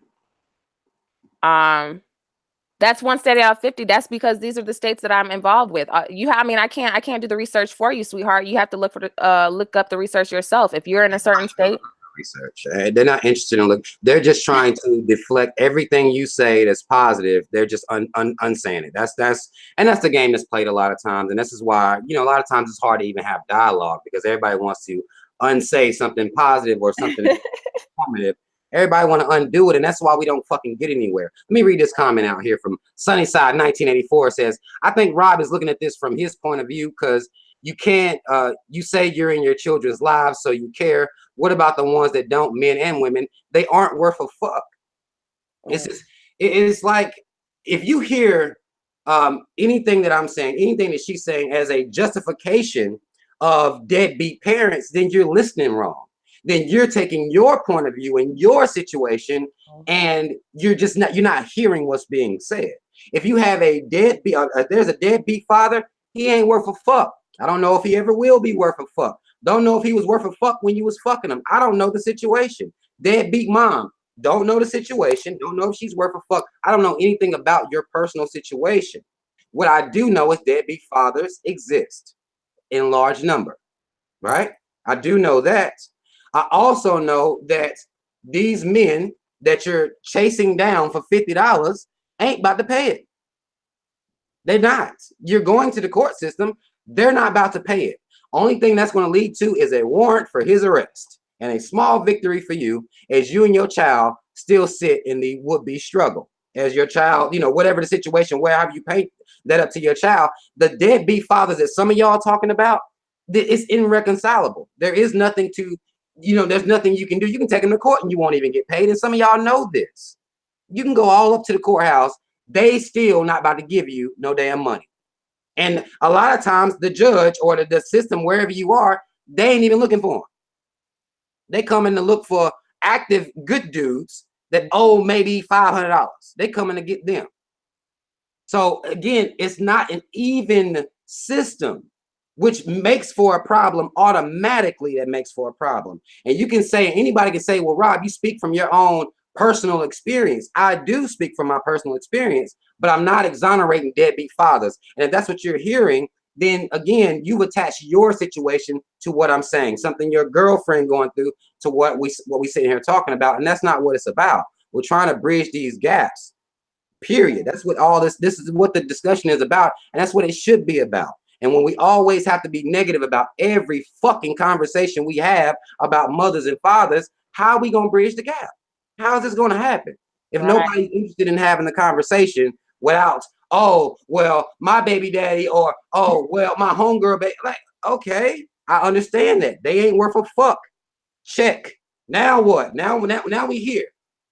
That's one state out of 50. That's because these are the states that I'm involved with. I can't do the research for you, sweetheart. You have to look up the research yourself. If you're in a certain state. Research. They're not interested in look. They're just trying to deflect everything you say that's positive. They're just unsaying it. That's the game that's played a lot of times, and this is why a lot of times it's hard to even have dialogue, because everybody wants to unsay something positive or something informative. Everybody want to undo it, and that's why we don't fucking get anywhere. Let me read this comment out here from Sunnyside 1984. It says, I think Rob is looking at this from his point of view, because you can't, you say you're in your children's lives, so you care. What about the ones that don't, men and women? They aren't worth a fuck. It's like, if you hear anything that I'm saying, anything that she's saying as a justification of deadbeat parents, then you're listening wrong. Then you're taking your point of view in your situation, and you're not hearing what's being said. If you have a deadbeat, there's a deadbeat father, he ain't worth a fuck. I don't know if he ever will be worth a fuck. Don't know if he was worth a fuck when you was fucking him. I don't know the situation. Deadbeat mom, don't know the situation. Don't know if she's worth a fuck. I don't know anything about your personal situation. What I do know is deadbeat fathers exist in large number, right? I do know that. I also know that these men that you're chasing down for $50 ain't about to pay it. They're not. You're going to the court system. They're not about to pay it. Only thing that's going to lead to is a warrant for his arrest, and a small victory for you as you and your child still sit in the would-be struggle. As your child, whatever the situation, wherever you pay that up to your child, the deadbeat fathers that some of y'all talking about, it's irreconcilable. There is nothing to, there's nothing you can do. You can take them to court and you won't even get paid. And some of y'all know this. You can go all up to the courthouse. They still not about to give you no damn money. And a lot of times the judge or the system, wherever you are, they ain't even looking for them. They come in to look for active good dudes that owe maybe $500. They come in to get them. So again, it's not an even system, which makes for a problem automatically. That makes for a problem. And you can say, anybody can say, well, Rob, you speak from your own personal experience. I do speak from my personal experience, but I'm not exonerating deadbeat fathers. And if that's what you're hearing, then again, you've attached your situation to what I'm saying, something your girlfriend going through to what we sitting here talking about. And that's not what it's about. We're trying to bridge these gaps, period. That's what all this is what the discussion is about. And that's what it should be about. And when we always have to be negative about every fucking conversation we have about mothers and fathers, how are we going to bridge the gap? How is this going to happen? If nobody's interested in having the conversation without, oh, well, my baby daddy, or, oh, well, my homegirl, baby. Like, okay, I understand that. They ain't worth a fuck. Check. Now what? Now we here.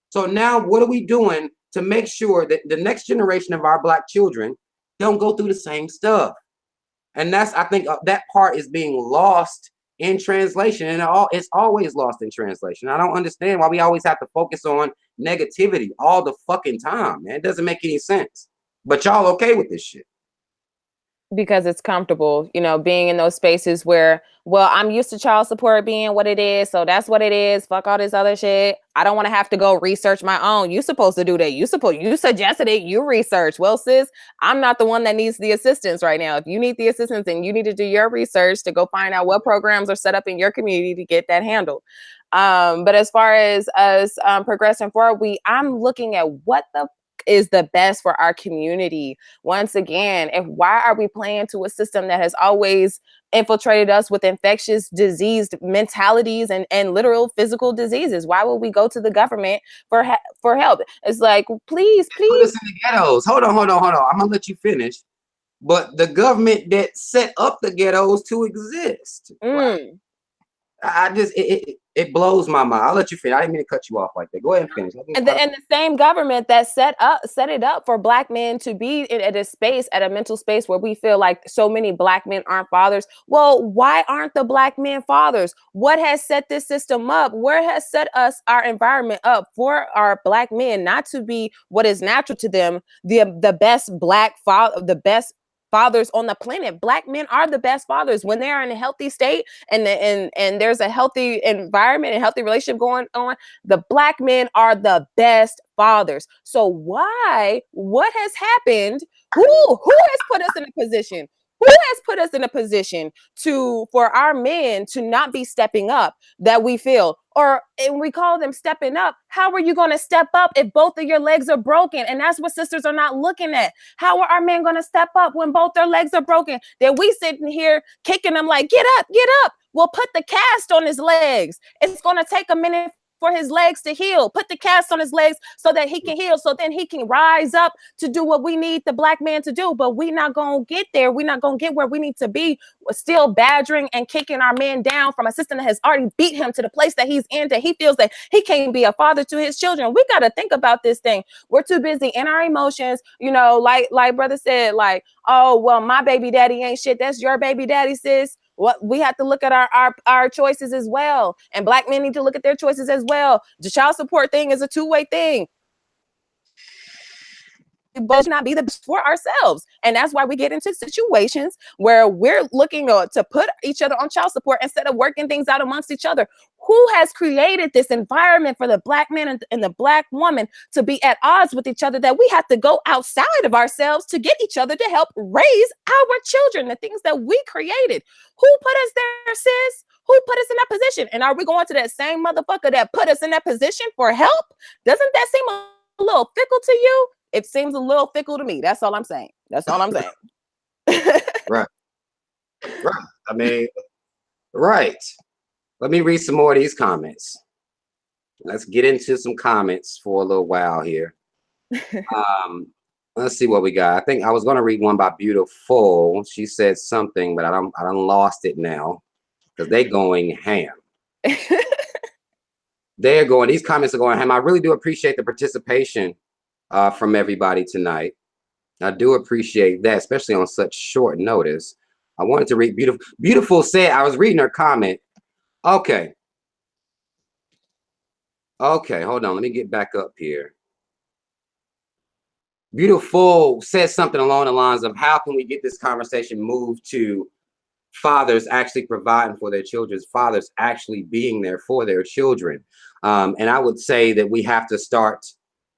So now what are we doing to make sure that the next generation of our Black children don't go through the same stuff? And that's, I think, that part is being lost in translation, and it's always lost in translation. I don't understand why we always have to focus on negativity all the fucking time, man. It doesn't make any sense. But y'all okay with this shit? Because it's comfortable, you know, being in those spaces where, well, I'm used to child support being what it is, so that's what it is. Fuck all this other shit. I don't want to have to go research my own. You supposed to do that. You suggested it. You research. Well, sis, I'm not the one that needs the assistance right now. If you need the assistance, then you need to do your research to go find out what programs are set up in your community to get that handled. But as far as us progressing forward, I'm looking at what the is the best for our community. Once again, if why are we playing to a system that has always infiltrated us with infectious diseased mentalities and literal physical diseases? Why would we go to the government for help? It's like, please, Put us please. in the ghettos. Hold on. I'm gonna let you finish. But the government that set up the ghettos to exist. Right? I just it blows my mind. I'll let you finish. I didn't mean to cut you off like that. Go ahead and finish. And the same government that set it up for Black men to be at a space, at a mental space where we feel like so many Black men aren't fathers. Well, why aren't the Black men fathers? What has set this system up? Where has set our environment up for our Black men not to be what is natural to them, the best Black father, the best fathers on the planet? Black men are the best fathers when they are in a healthy state and there's a healthy environment and healthy relationship going on. The Black men are the best fathers. So why? What has happened? Who has put us in a position? Who has put us in a position for our men to not be stepping up that we feel? Or and we call them stepping up. How are you going to step up if both of your legs are broken? And that's what sisters are not looking at. How are our men going to step up when both their legs are broken? Then we sitting here kicking them like, get up, get up. Well, put the cast on his legs. It's going to take a minute for his legs to heal. Put the cast on his legs so that he can heal, so then he can rise up to do what we need the Black man to do. But we're not going to get there. We're not going to get where we need to be. We're still badgering and kicking our men down from a system that has already beat him to the place that he's in, that he feels that he can't be a father to his children. We got to think about this thing. We're too busy in our emotions, you know, like brother said, like, oh, well, my baby daddy ain't shit. That's your baby daddy, sis. What we have to look at our choices as well, and Black men need to look at their choices as well. The child support thing is a two-way thing. We both not be the best for ourselves, and that's why we get into situations where we're looking to put each other on child support instead of working things out amongst each other. Who has created this environment for the Black man and the Black woman to be at odds with each other, that we have to go outside of ourselves to get each other to help raise our children, the things that we created? Who put us there, sis? Who put us in that position? And are we going to that same motherfucker that put us in that position for help? Doesn't that seem a little fickle to you? It seems a little fickle to me. That's all I'm saying. That's all I'm saying. Right. I mean, right. Let me read some more of these comments. Let's get into some comments for a little while here. Let's see what we got. I think I was going to read one by Beautiful. She said something, but I done lost it now because they're going ham. These comments are going ham. I really do appreciate the participation from everybody tonight. I do appreciate that, especially on such short notice. I wanted to read Beautiful said, I was reading her comment. Okay, hold on. Let me get back up here. Beautiful said something along the lines of, how can we get this conversation moved to fathers actually providing for their children, fathers actually being there for their children? And I would say that we have to start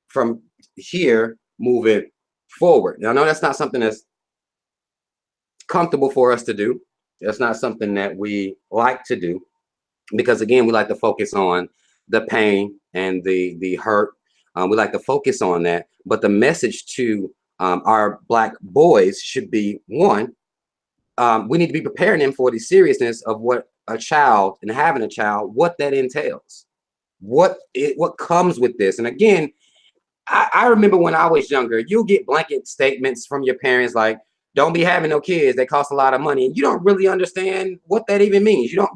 from here, moving forward. Now, I know that's not something that's comfortable for us to do. That's not something that we like to do, because again, we like to focus on the pain and the hurt. We like to focus on that. But the message to our Black boys should be, one, we need to be preparing them for the seriousness of what a child and having a child, what that entails, what comes with this. And again, I remember when I was younger, you'll get blanket statements from your parents like, don't be having no kids, they cost a lot of money. And you don't really understand what that even means. You're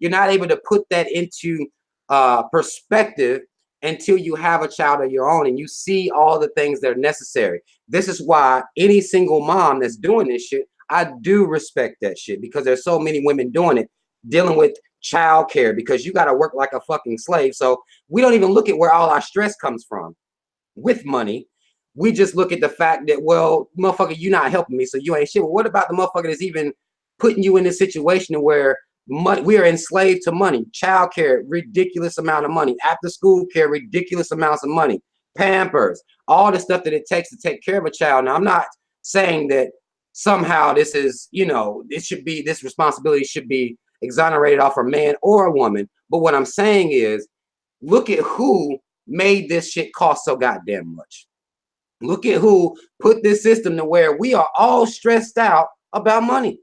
not able to put that into perspective until you have a child of your own and you see all the things that are necessary. This is why any single mom that's doing this shit, I do respect that shit, because there's so many women doing it, dealing with childcare, because you got to work like a fucking slave. So we don't even look at where all our stress comes from with money. we just look at the fact that, well, motherfucker, you're not helping me, so you ain't shit. Well, what about the motherfucker that's even putting you in this situation where we are enslaved to money? Childcare, ridiculous amount of money. After school care, ridiculous amounts of money. Pampers, all the stuff that it takes to take care of a child. Now, I'm not saying that somehow this is, this responsibility should be exonerated off a man or a woman. But what I'm saying is, look at who made this shit cost so goddamn much. Look at who put this system to where we are all stressed out about money.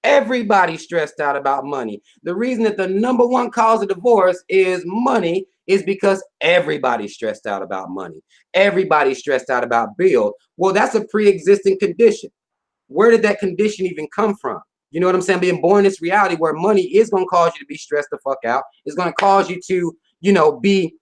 Everybody's stressed out about money. The reason that the number one cause of divorce is money is because everybody's stressed out about money. Everybody's stressed out about bills. Well, that's a pre-existing condition. Where did that condition even come from? You know what I'm saying? Being born in this reality where money is going to cause you to be stressed the fuck out. It's going to cause you to, be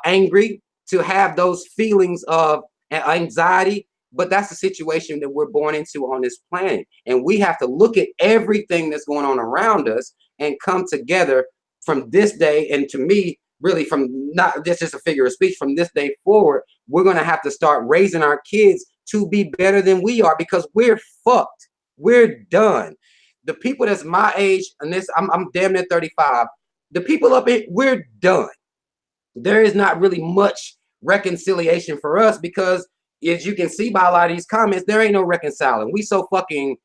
angry, to have those feelings of anxiety. But that's the situation that we're born into on this planet. And we have to look at everything that's going on around us and come together from this day. And to me, really, from not just a figure of speech, from this day forward, we're going to have to start raising our kids to be better than we are, because we're fucked. We're done. The people that's my age, and this, I'm damn near 35. The people up here, we're done. There is not really much reconciliation for us, because as you can see by a lot of these comments, there ain't no reconciling. We so fucking,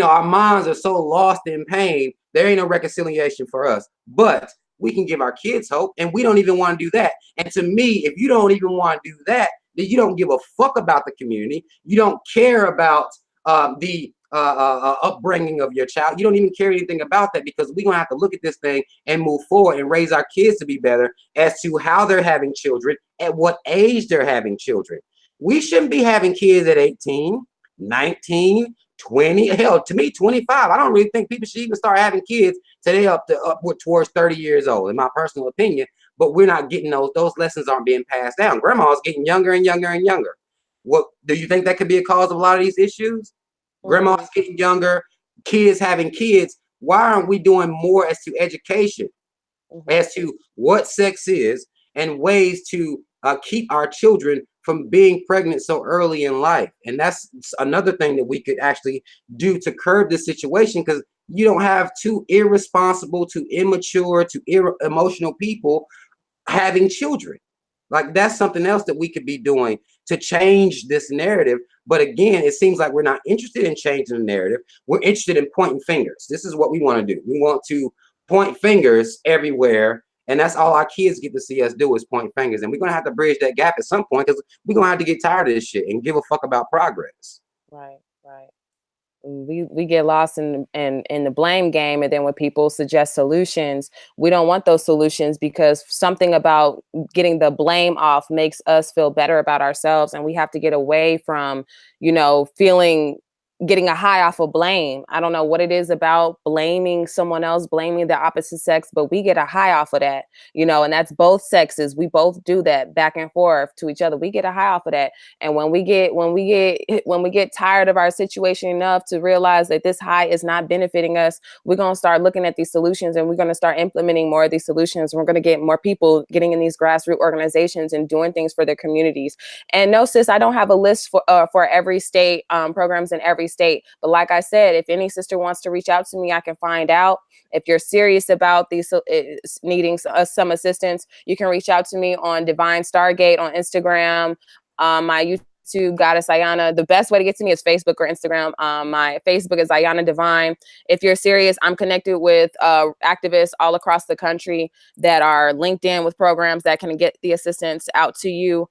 our minds are so lost in pain. There ain't no reconciliation for us. But we can give our kids hope, and we don't even want to do that. And to me, if you don't even want to do that, then you don't give a fuck about the community. You don't care about the upbringing of your child. You don't even care anything about that, because we're going to have to look at this thing and move forward and raise our kids to be better as to how they're having children, at what age they're having children. We shouldn't be having kids at 18, 19, 20, hell, to me, 25. I don't really think people should even start having kids today upward towards 30 years old, in my personal opinion. But we're not getting those lessons aren't being passed down. Grandma's getting younger and younger and younger. What do you think that could be a cause of a lot of these issues? Grandma's getting younger, kids having kids. Why aren't we doing more as to education, as to what sex is, and ways to keep our children from being pregnant so early in life? And that's another thing that we could actually do to curb this situation, because you don't have two irresponsible, too immature, too emotional people having children. Like, that's something else that we could be doing to change this narrative. But again, it seems like we're not interested in changing the narrative. We're interested in pointing fingers. This is what we want to do. We want to point fingers everywhere. And that's all our kids get to see us do, is point fingers. And we're going to have to bridge that gap at some point, because we're going to have to get tired of this shit and give a fuck about progress. Right. We get lost in the blame game, and then when people suggest solutions, we don't want those solutions, because something about getting the blame off makes us feel better about ourselves, and we have to get away from getting a high off of blame. I don't know what it is about blaming someone else, blaming the opposite sex, but we get a high off of that, and that's both sexes. We both do that back and forth to each other. We get a high off of that. And when we get tired of our situation enough to realize that this high is not benefiting us, we're going to start looking at these solutions, and we're going to start implementing more of these solutions. We're going to get more people getting in these grassroots organizations and doing things for their communities. And no, sis, I don't have a list for every state, programs in every state. But like I said, if any sister wants to reach out to me, I can find out. If you're serious about these needing some assistance, you can reach out to me on Divine Stargate on Instagram, my YouTube, Goddess Aayanna. The best way to get to me is Facebook or Instagram. My Facebook is Aayanna Divine. If you're serious, I'm connected with activists all across the country that are linked in with programs that can get the assistance out to you.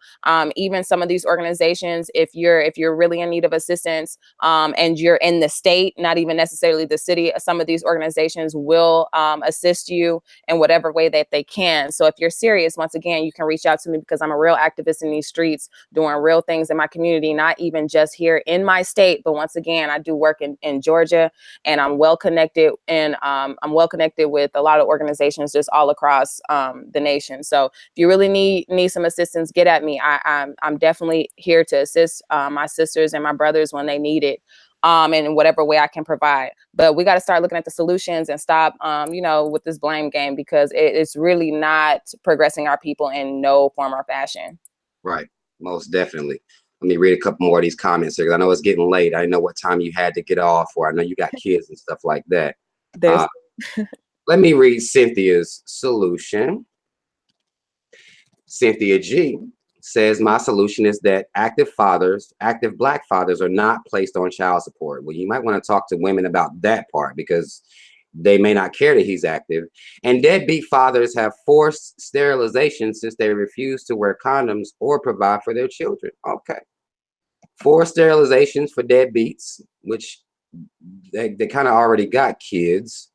Even some of these organizations, if you're really in need of assistance, and you're in the state, not even necessarily the city, some of these organizations will assist you in whatever way that they can. So if you're serious, once again, you can reach out to me, because I'm a real activist in these streets, doing real things in my community, not even just here in my state, but once again, I do work in Georgia, and I'm well connected, and I'm well connected with a lot of organizations just all across the nation. So if you really need some assistance, get at me. I'm definitely here to assist my sisters and my brothers when they need it, and in whatever way I can provide. But we got to start looking at the solutions and stop, with this blame game, because it's really not progressing our people in no form or fashion. Right. Most definitely. Let me read a couple more of these comments here, because I know it's getting late. I know what time you had to get off, or I know you got kids and stuff like that. There's Let me read Cynthia's solution. Cynthia G says, my solution is that active Black fathers are not placed on child support. Well, you might want to talk to women about that part, because they may not care that he's active. And deadbeat fathers have forced sterilization since they refuse to wear condoms or provide for their children. Okay. Forced sterilizations for deadbeats, which they kind of already got kids,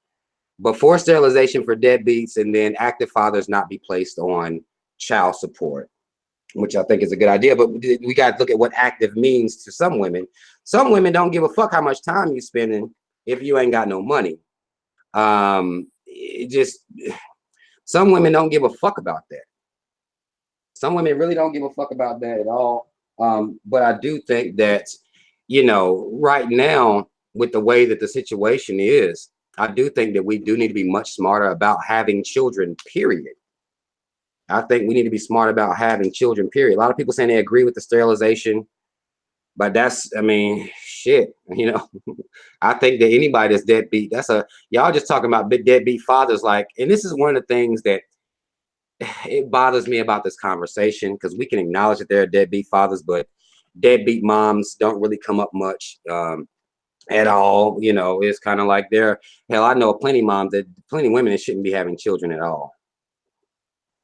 but forced sterilization for deadbeats, and then active fathers not be placed on child support, which I think is a good idea. But we got to look at what active means to some women. Some women don't give a fuck how much time you're spending if you ain't got no money. Some women don't give a fuck about that. Some women really don't give a fuck about that at all. But I do think that, right now, with the way that the situation is, I do think that we do need to be much smarter about having children, period. I think we need to be smart about having children, period. A lot of people saying they agree with the sterilization, but shit, I think that anybody that's deadbeat, y'all just talking about big deadbeat fathers. And this is one of the things that it bothers me about this conversation, because we can acknowledge that there are deadbeat fathers, but deadbeat moms don't really come up much at all. It's kind of like hell, I know plenty of women that shouldn't be having children at all.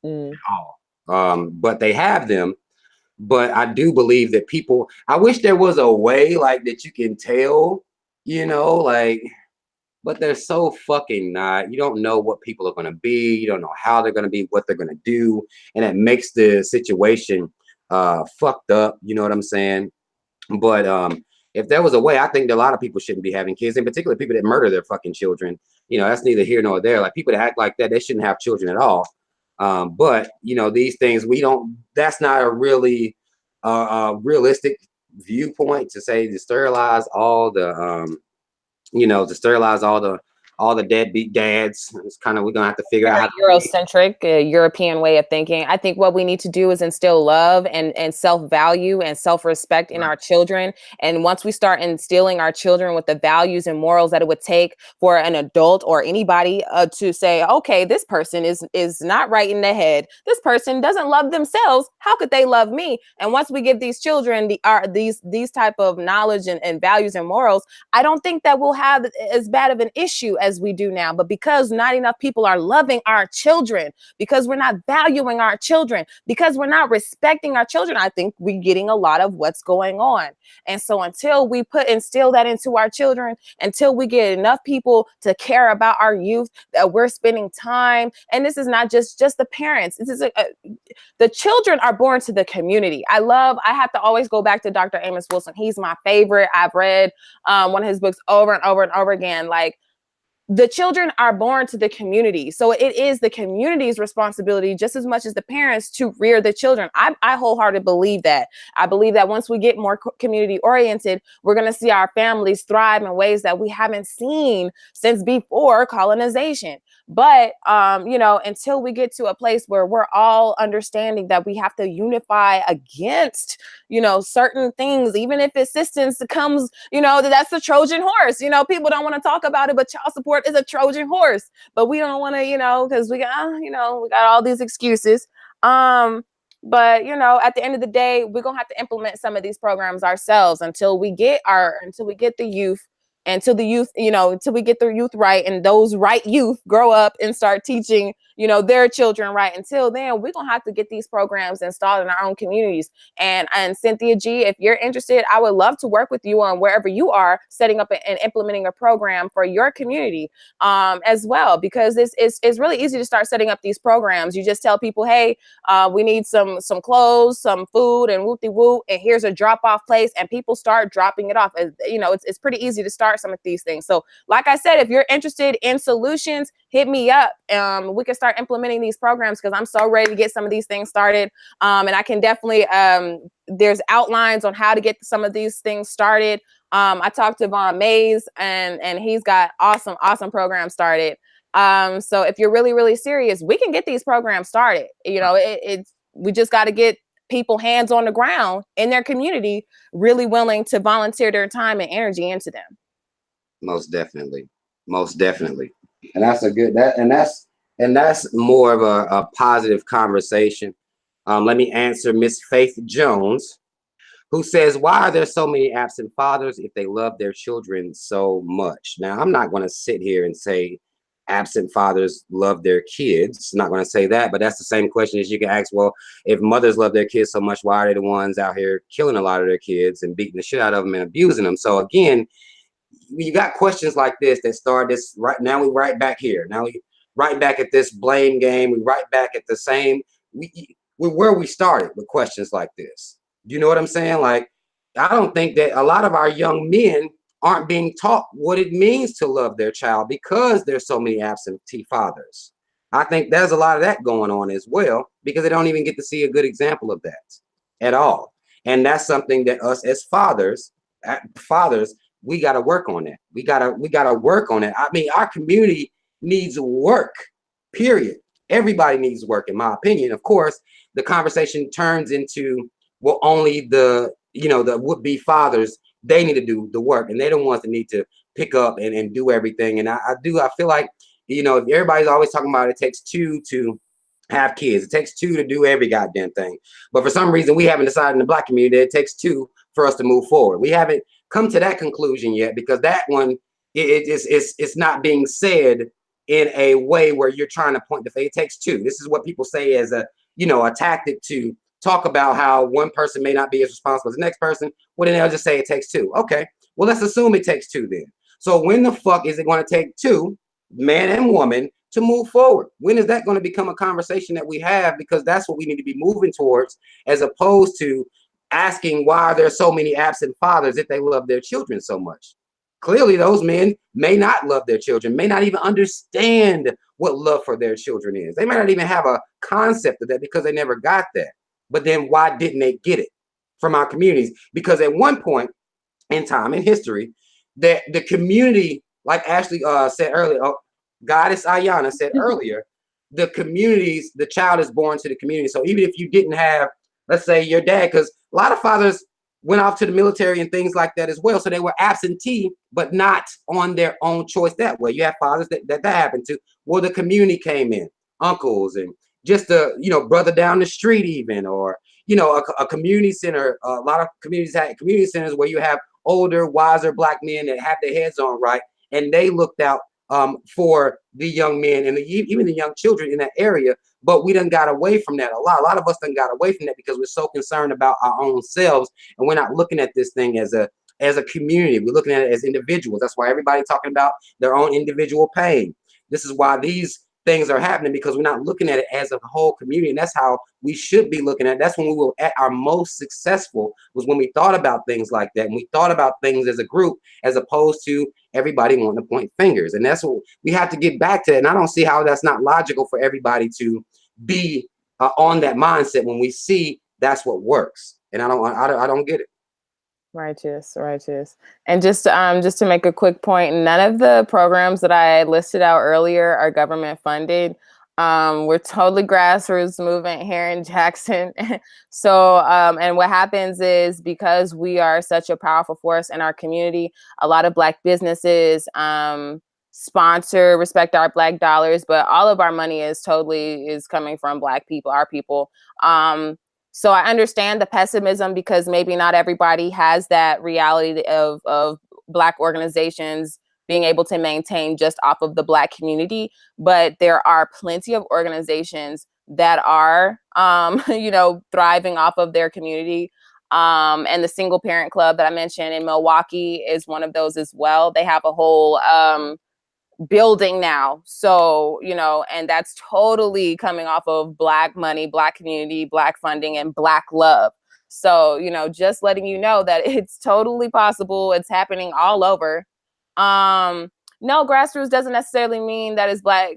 At all. But they have them. But I do believe that I wish there was a way that you can tell, but they're so fucking not. You don't know what people are going to be. You don't know how they're going to be, what they're going to do. And it makes the situation fucked up. You know what I'm saying? But if there was a way, I think that a lot of people shouldn't be having kids, in particular people that murder their fucking children. That's neither here nor there. People that act like that, they shouldn't have children at all. But these things, that's not a really realistic viewpoint to say to sterilize all the deadbeat dads. It's kind of, we're gonna have to figure out how Eurocentric, European way of thinking. I think what we need to do is instill love and self-value and self-respect in our children. And once we start instilling our children with the values and morals that it would take for an adult or anybody to say, okay, this person is not right in the head. This person doesn't love themselves. How could they love me? And once we give these children these type of knowledge and values and morals, I don't think that we'll have as bad of an issue as we do now. But because not enough people are loving our children, because we're not valuing our children, because we're not respecting our children, I think we're getting a lot of what's going on. And so until we instill that into our children, until we get enough people to care about our youth, that we're spending time, and this is not just the parents, this is the children are born to the community. I have to always go back to Dr. Amos Wilson. He's my favorite. I've read one of his books over and over and over again. The children are born to the community. So it is the community's responsibility just as much as the parents to rear the children. I wholeheartedly believe that. I believe that once we get more community oriented, we're going to see our families thrive in ways that we haven't seen since before colonization. But, until we get to a place where we're all understanding that we have to unify against, certain things, even if assistance comes, that's the Trojan horse. People don't want to talk about it, but child support is a Trojan horse. But we don't want to, because we got all these excuses. But at the end of the day, we're gonna have to implement some of these programs ourselves until we get the youth. Until we get the youth right, and those right youth grow up and start teaching, their children right. Until then, we're gonna have to get these programs installed in our own communities. And Cynthia G, if you're interested, I would love to work with you on wherever you are setting up and implementing a program for your community as well, because it's really easy to start setting up these programs. You just tell people, hey, we need some clothes, some food, and whoop-de-whoop, and here's a drop-off place, and people start dropping it off. It's pretty easy to start some of these things. So like I said, if you're interested in solutions, hit me up. We can start implementing these programs, because I'm so ready to get some of these things started. And I can definitely, there's outlines on how to get some of these things started. I talked to Von Mays, and he's got awesome programs started. So if you're really, really serious, we can get these programs started. We just got to get people hands on the ground in their community really willing to volunteer their time and energy into them. Most definitely. Most definitely. And that's a good that's more of a positive conversation. Let me answer Miss Faith Jones, who says, why are there so many absent fathers if they love their children so much? Now, I'm not going to sit here and say absent fathers love their kids. I'm not going to say that, but that's the same question as you can ask, well, if mothers love their kids so much, why are they the ones out here killing a lot of their kids and beating the shit out of them and abusing them? So again, you got questions like this that start this right now. We right back here. Now we right back at this blame game. We right back at the same. We're where we started with questions like this. You know what I'm saying? Like, I don't think that a lot of our young men aren't being taught what it means to love their child because there's so many absentee fathers. I think there's a lot of that going on as well because they don't even get to see a good example of that at all. And that's something that us as fathers, we got to work on that. We gotta work on it. I mean, our community needs work, period. Everybody needs work, in my opinion. Of course, the conversation turns into, well, only the would-be fathers, they need to do the work, and they're the ones that need to pick up and do everything. And I feel like, if everybody's always talking about it takes two to have kids, it takes two to do every goddamn thing. But for some reason, we haven't decided in the Black community that it takes two for us to move forward. We haven't come to that conclusion yet, because that one, it's not being said in a way where you're trying to point the finger. It takes two. This is what people say as a tactic to talk about how one person may not be as responsible as the next person. Well, then they'll just say it takes two. Okay, well, let's assume it takes two then. So when the fuck is it going to take two, man and woman, to move forward? When is that going to become a conversation that we have? Because that's what we need to be moving towards, as opposed to asking why are there so many absent fathers if they love their children so much. Clearly, those men may not love their children, may not even understand what love for their children is. They may not even have a concept of that because they never got that. But then why didn't they get it from our communities? Because at one point in time in history, that the community, like Ashley said earlier, Goddess Aayanna said earlier, the communities, the child is born to the community. So even if you didn't have, let's say, your dad, because a lot of fathers went off to the military and things like that as well. So they were absentee, but not on their own choice that way. You have fathers that happened to. Well, the community came in, uncles, and just a brother down the street even, or a community center. A lot of communities had community centers where you have older, wiser Black men that have their heads on right, and they looked out for the young men and even the young children in that area. But we done got away from that. A lot of us done got away from that because we're so concerned about our own selves, and we're not looking at this thing as a community. We're looking at it as individuals. That's why everybody's talking about their own individual pain. This is why these things are happening, because we're not looking at it as a whole community. And that's how we should be looking at it. That's when we were at our most successful, was when we thought about things like that. And we thought about things as a group, as opposed to everybody wanting to point fingers. And that's what we have to get back to. And I don't see how that's not logical for everybody to be on that mindset when we see that's what works. And I don't get it. Righteous. And just to make a quick point, none of the programs that I listed out earlier are government funded. We're totally grassroots movement here in Jackson. So, and what happens is, because we are such a powerful force in our community, a lot of Black businesses sponsor Respect Our Black Dollars, but all of our money is coming from Black people, our people. So I understand the pessimism, because maybe not everybody has that reality of Black organizations being able to maintain just off of the Black community. But there are plenty of organizations that are, thriving off of their community. And the Single Parent Club that I mentioned in Milwaukee is one of those as well. They have a whole building now. So, and that's totally coming off of Black money, Black community, Black funding, and Black love. So, just letting you know that it's totally possible. It's happening all over. No, grassroots doesn't necessarily mean that it's Black,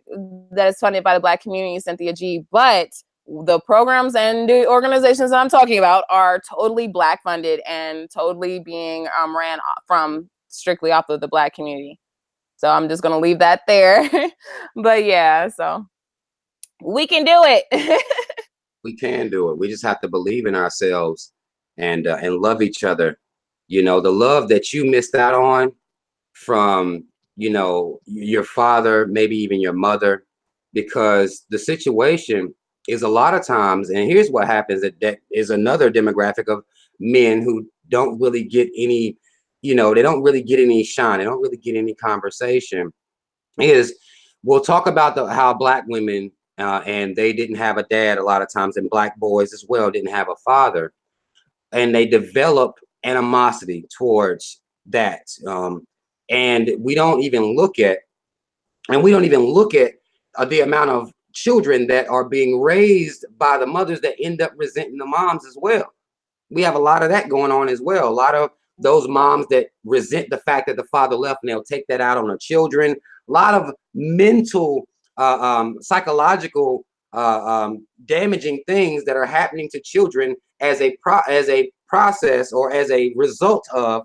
that it's funded by the Black community, Cynthia G, but the programs and the organizations that I'm talking about are totally Black funded and totally being ran from strictly off of the Black community. So I'm just going to leave that there. But yeah, so we can do it. We can do it. We just have to believe in ourselves and love each other. You know, the love that you missed out on from, you know, your father, maybe even your mother, because the situation is a lot of times, and here's what happens, that is another demographic of men who don't really get any, you know, they don't really get any shine, they don't really get any conversation, is we'll talk about how black women and they didn't have a dad a lot of times, and black boys as well didn't have a father, and they develop animosity towards that. And we don't even look at, the amount of children that are being raised by the mothers that end up resenting the moms as well. We have a lot of that going on as well. A lot of those moms that resent the fact that the father left, and they'll take that out on the children. A lot of mental, psychological, damaging things that are happening to children as a process, or as a result of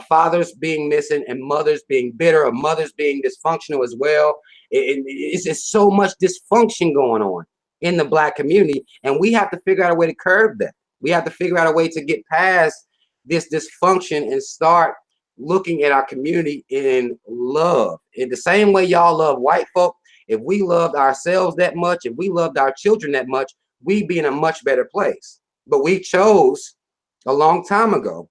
fathers being missing and mothers being bitter, or mothers being dysfunctional as well. It's just so much dysfunction going on in the black community, and we have to figure out a way to curb that. We have to figure out a way to get past this dysfunction and start looking at our community in love. In the same way y'all love white folk, if we loved ourselves that much, if we loved our children that much, we'd be in a much better place. But we chose a long time ago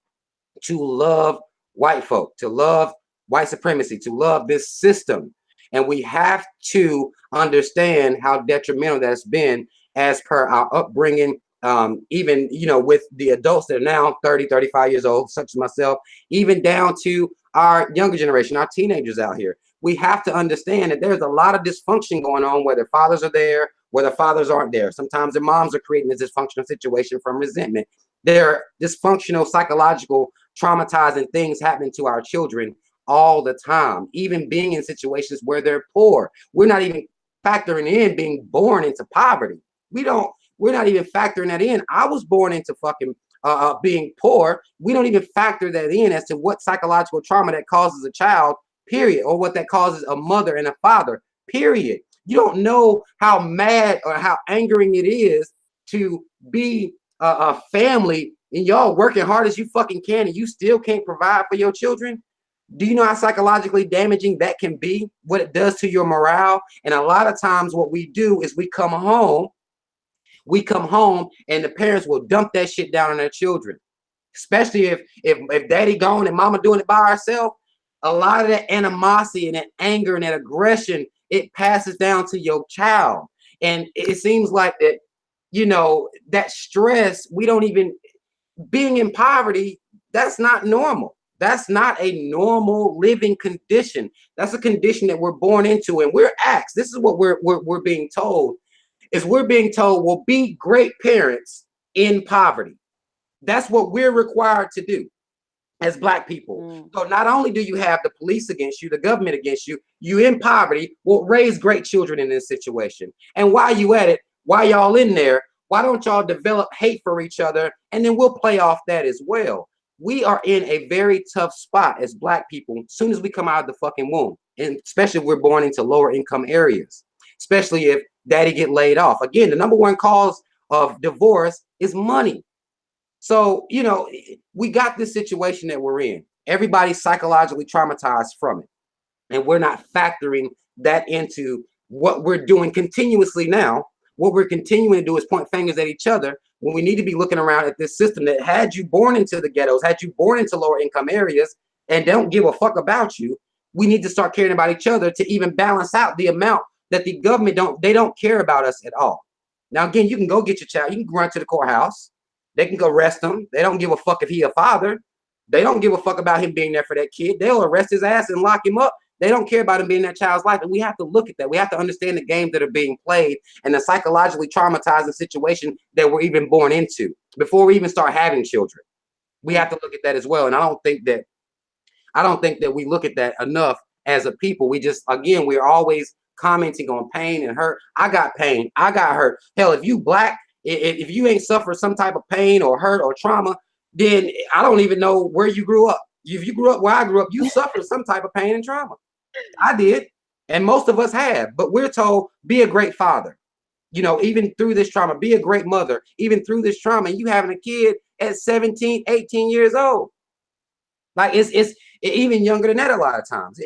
to love white folk, to love white supremacy, to love this system. And we have to understand how detrimental that's been as per our upbringing. Even, you know, with the adults that are now 30, 35 years old, such as myself, even down to our younger generation, our teenagers out here. We have to understand that there's a lot of dysfunction going on, whether fathers are there, whether fathers aren't there. Sometimes their moms are creating this dysfunctional situation from resentment. There are dysfunctional, psychological, traumatizing things happening to our children all the time, even being in situations where they're poor. We're not even factoring in being born into poverty. We're not even factoring that in. I was born into fucking being poor. We don't even factor that in as to what psychological trauma that causes a child, period, or what that causes a mother and a father, period. You don't know how mad or how angering it is to be a family and y'all working hard as you fucking can, and you still can't provide for your children. Do you know how psychologically damaging that can be? What it does to your morale? And a lot of times what we do is we come home and the parents will dump that shit down on their children. Especially if daddy gone and mama doing it by herself. A lot of that animosity and that anger and that aggression, it passes down to your child. And it seems like that, you know, that stress, we don't even, being in poverty, that's not normal. That's not a normal living condition. That's a condition that we're born into, and we're asked. This is what we're being told. Is we're being told, well, be great parents in poverty. That's what we're required to do as black people. So not only do you have the police against you, the government against you, you in poverty, well, raise great children in this situation. And while you at it, while y'all in there, why don't y'all develop hate for each other? And then we'll play off that as well. We are in a very tough spot as black people as soon as we come out of the fucking womb. And especially if we're born into lower income areas, especially if daddy get laid off. Again, the number one cause of divorce is money. So, you know, we got this situation that we're in. Everybody's psychologically traumatized from it. And we're not factoring that into what we're doing continuously now. What we're continuing to do is point fingers at each other when we need to be looking around at this system that had you born into the ghettos, had you born into lower income areas, and don't give a fuck about you. We need to start caring about each other to even balance out the amount that the government don't care about us at all. Now, again, you can go get your child. You can run to the courthouse. They can go arrest him. They don't give a fuck if he a father. They don't give a fuck about him being there for that kid. They'll arrest his ass and lock him up. They don't care about him being in that child's life. And we have to look at that. We have to understand the games that are being played and the psychologically traumatizing situation that we're even born into before we even start having children. We have to look at that as well. And I don't think that we look at that enough as a people. We just, again, we're always commenting on pain and hurt. I got pain. I got hurt. Hell, if you black, if you ain't suffered some type of pain or hurt or trauma, then I don't even know where you grew up. If you grew up where I grew up, you suffered some type of pain and trauma. I did. And most of us have. But we're told, be a great father. you know, even through this trauma, be a great mother, even through this trauma, you having a kid at 17, 18 years old. Like it's even younger than that a lot of times.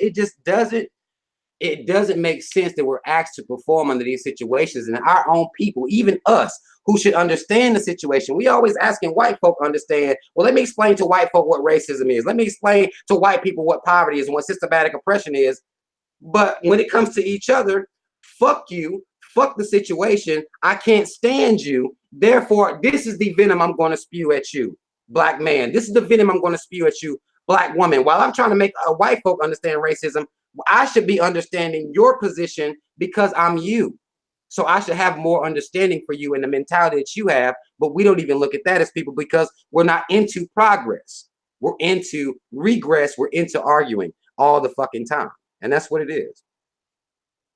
It doesn't make sense that we're asked to perform under these situations, and our own people, even us, who should understand the situation. We always asking white folk understand, well, let me explain to white folk what racism is. Let me explain to white people what poverty is and what systematic oppression is. But when it comes to each other, fuck you, fuck the situation. I can't stand you. Therefore, this is the venom I'm going to spew at you, black man. This is the venom I'm going to spew at you, black woman. While I'm trying to make white folk understand racism, I should be understanding your position because I'm you. So I should have more understanding for you and the mentality that you have. But we don't even look at that as people because we're not into progress. We're into regress. We're into arguing all the fucking time. And that's what it is.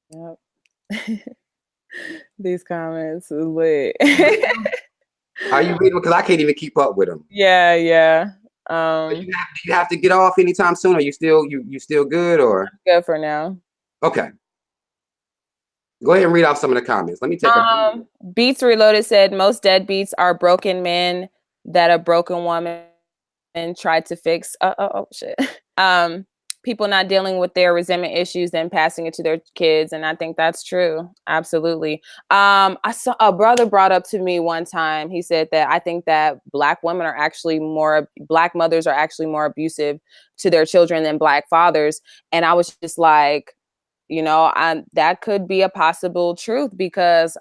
Yep. These comments is lit. Are you reading? Because I can't even keep up with them. Yeah, yeah. Do you have to get off anytime soon? Are you still you still good or? I'm good for now. Okay. Go ahead and read off some of the comments. Let me take a Beats Reloaded said most deadbeats are broken men that a broken woman tried to fix. Oh shit. People not dealing with their resentment issues and passing it to their kids, and I think that's true. Absolutely. I saw a brother brought up to me one time. He said that I think that black mothers are actually more abusive to their children than black fathers, and I was just like, you know, that could be a possible truth because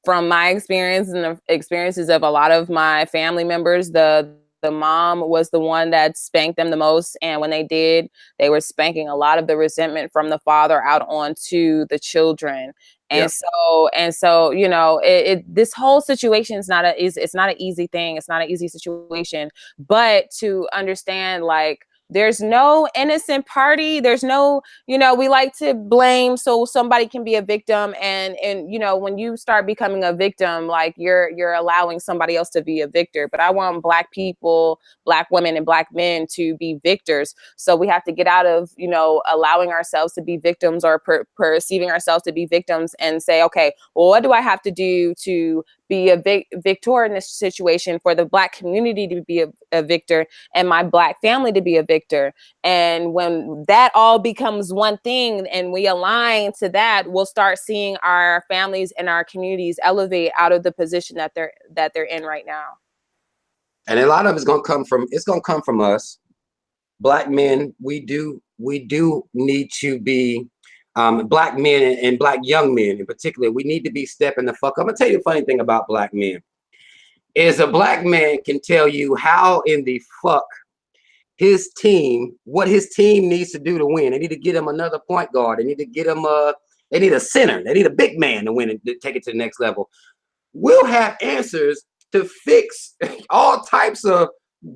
from my experience and the experiences of a lot of my family members, the mom was the one that spanked them the most. And when they did, they were spanking a lot of the resentment from the father out onto the children. And so, you know, this whole situation is it's not an easy thing. It's not an easy situation, but to understand, like, there's no innocent party. There's no, you know, we like to blame so somebody can be a victim. And, you know, when you start becoming a victim, like you're allowing somebody else to be a victor. But I want black people, black women and black men to be victors. So we have to get out of, you know, allowing ourselves to be victims or perceiving ourselves to be victims and say, okay, well, what do I have to do to be a victor in this situation, for the black community to be a victor and my black family to be a victor. And when that all becomes one thing and we align to that, we'll start seeing our families and our communities elevate out of the position that they're in right now. And a lot of it's gonna come from us. Black men, we do need to be black men and black young men in particular, we need to be stepping the fuck up. I'm gonna tell you a funny thing about black men is a black man can tell you how in the fuck what his team needs to do to win. They need to get him another point guard. They need to get him they need a center. They need a big man to win and to take it to the next level. We'll have answers to fix all types of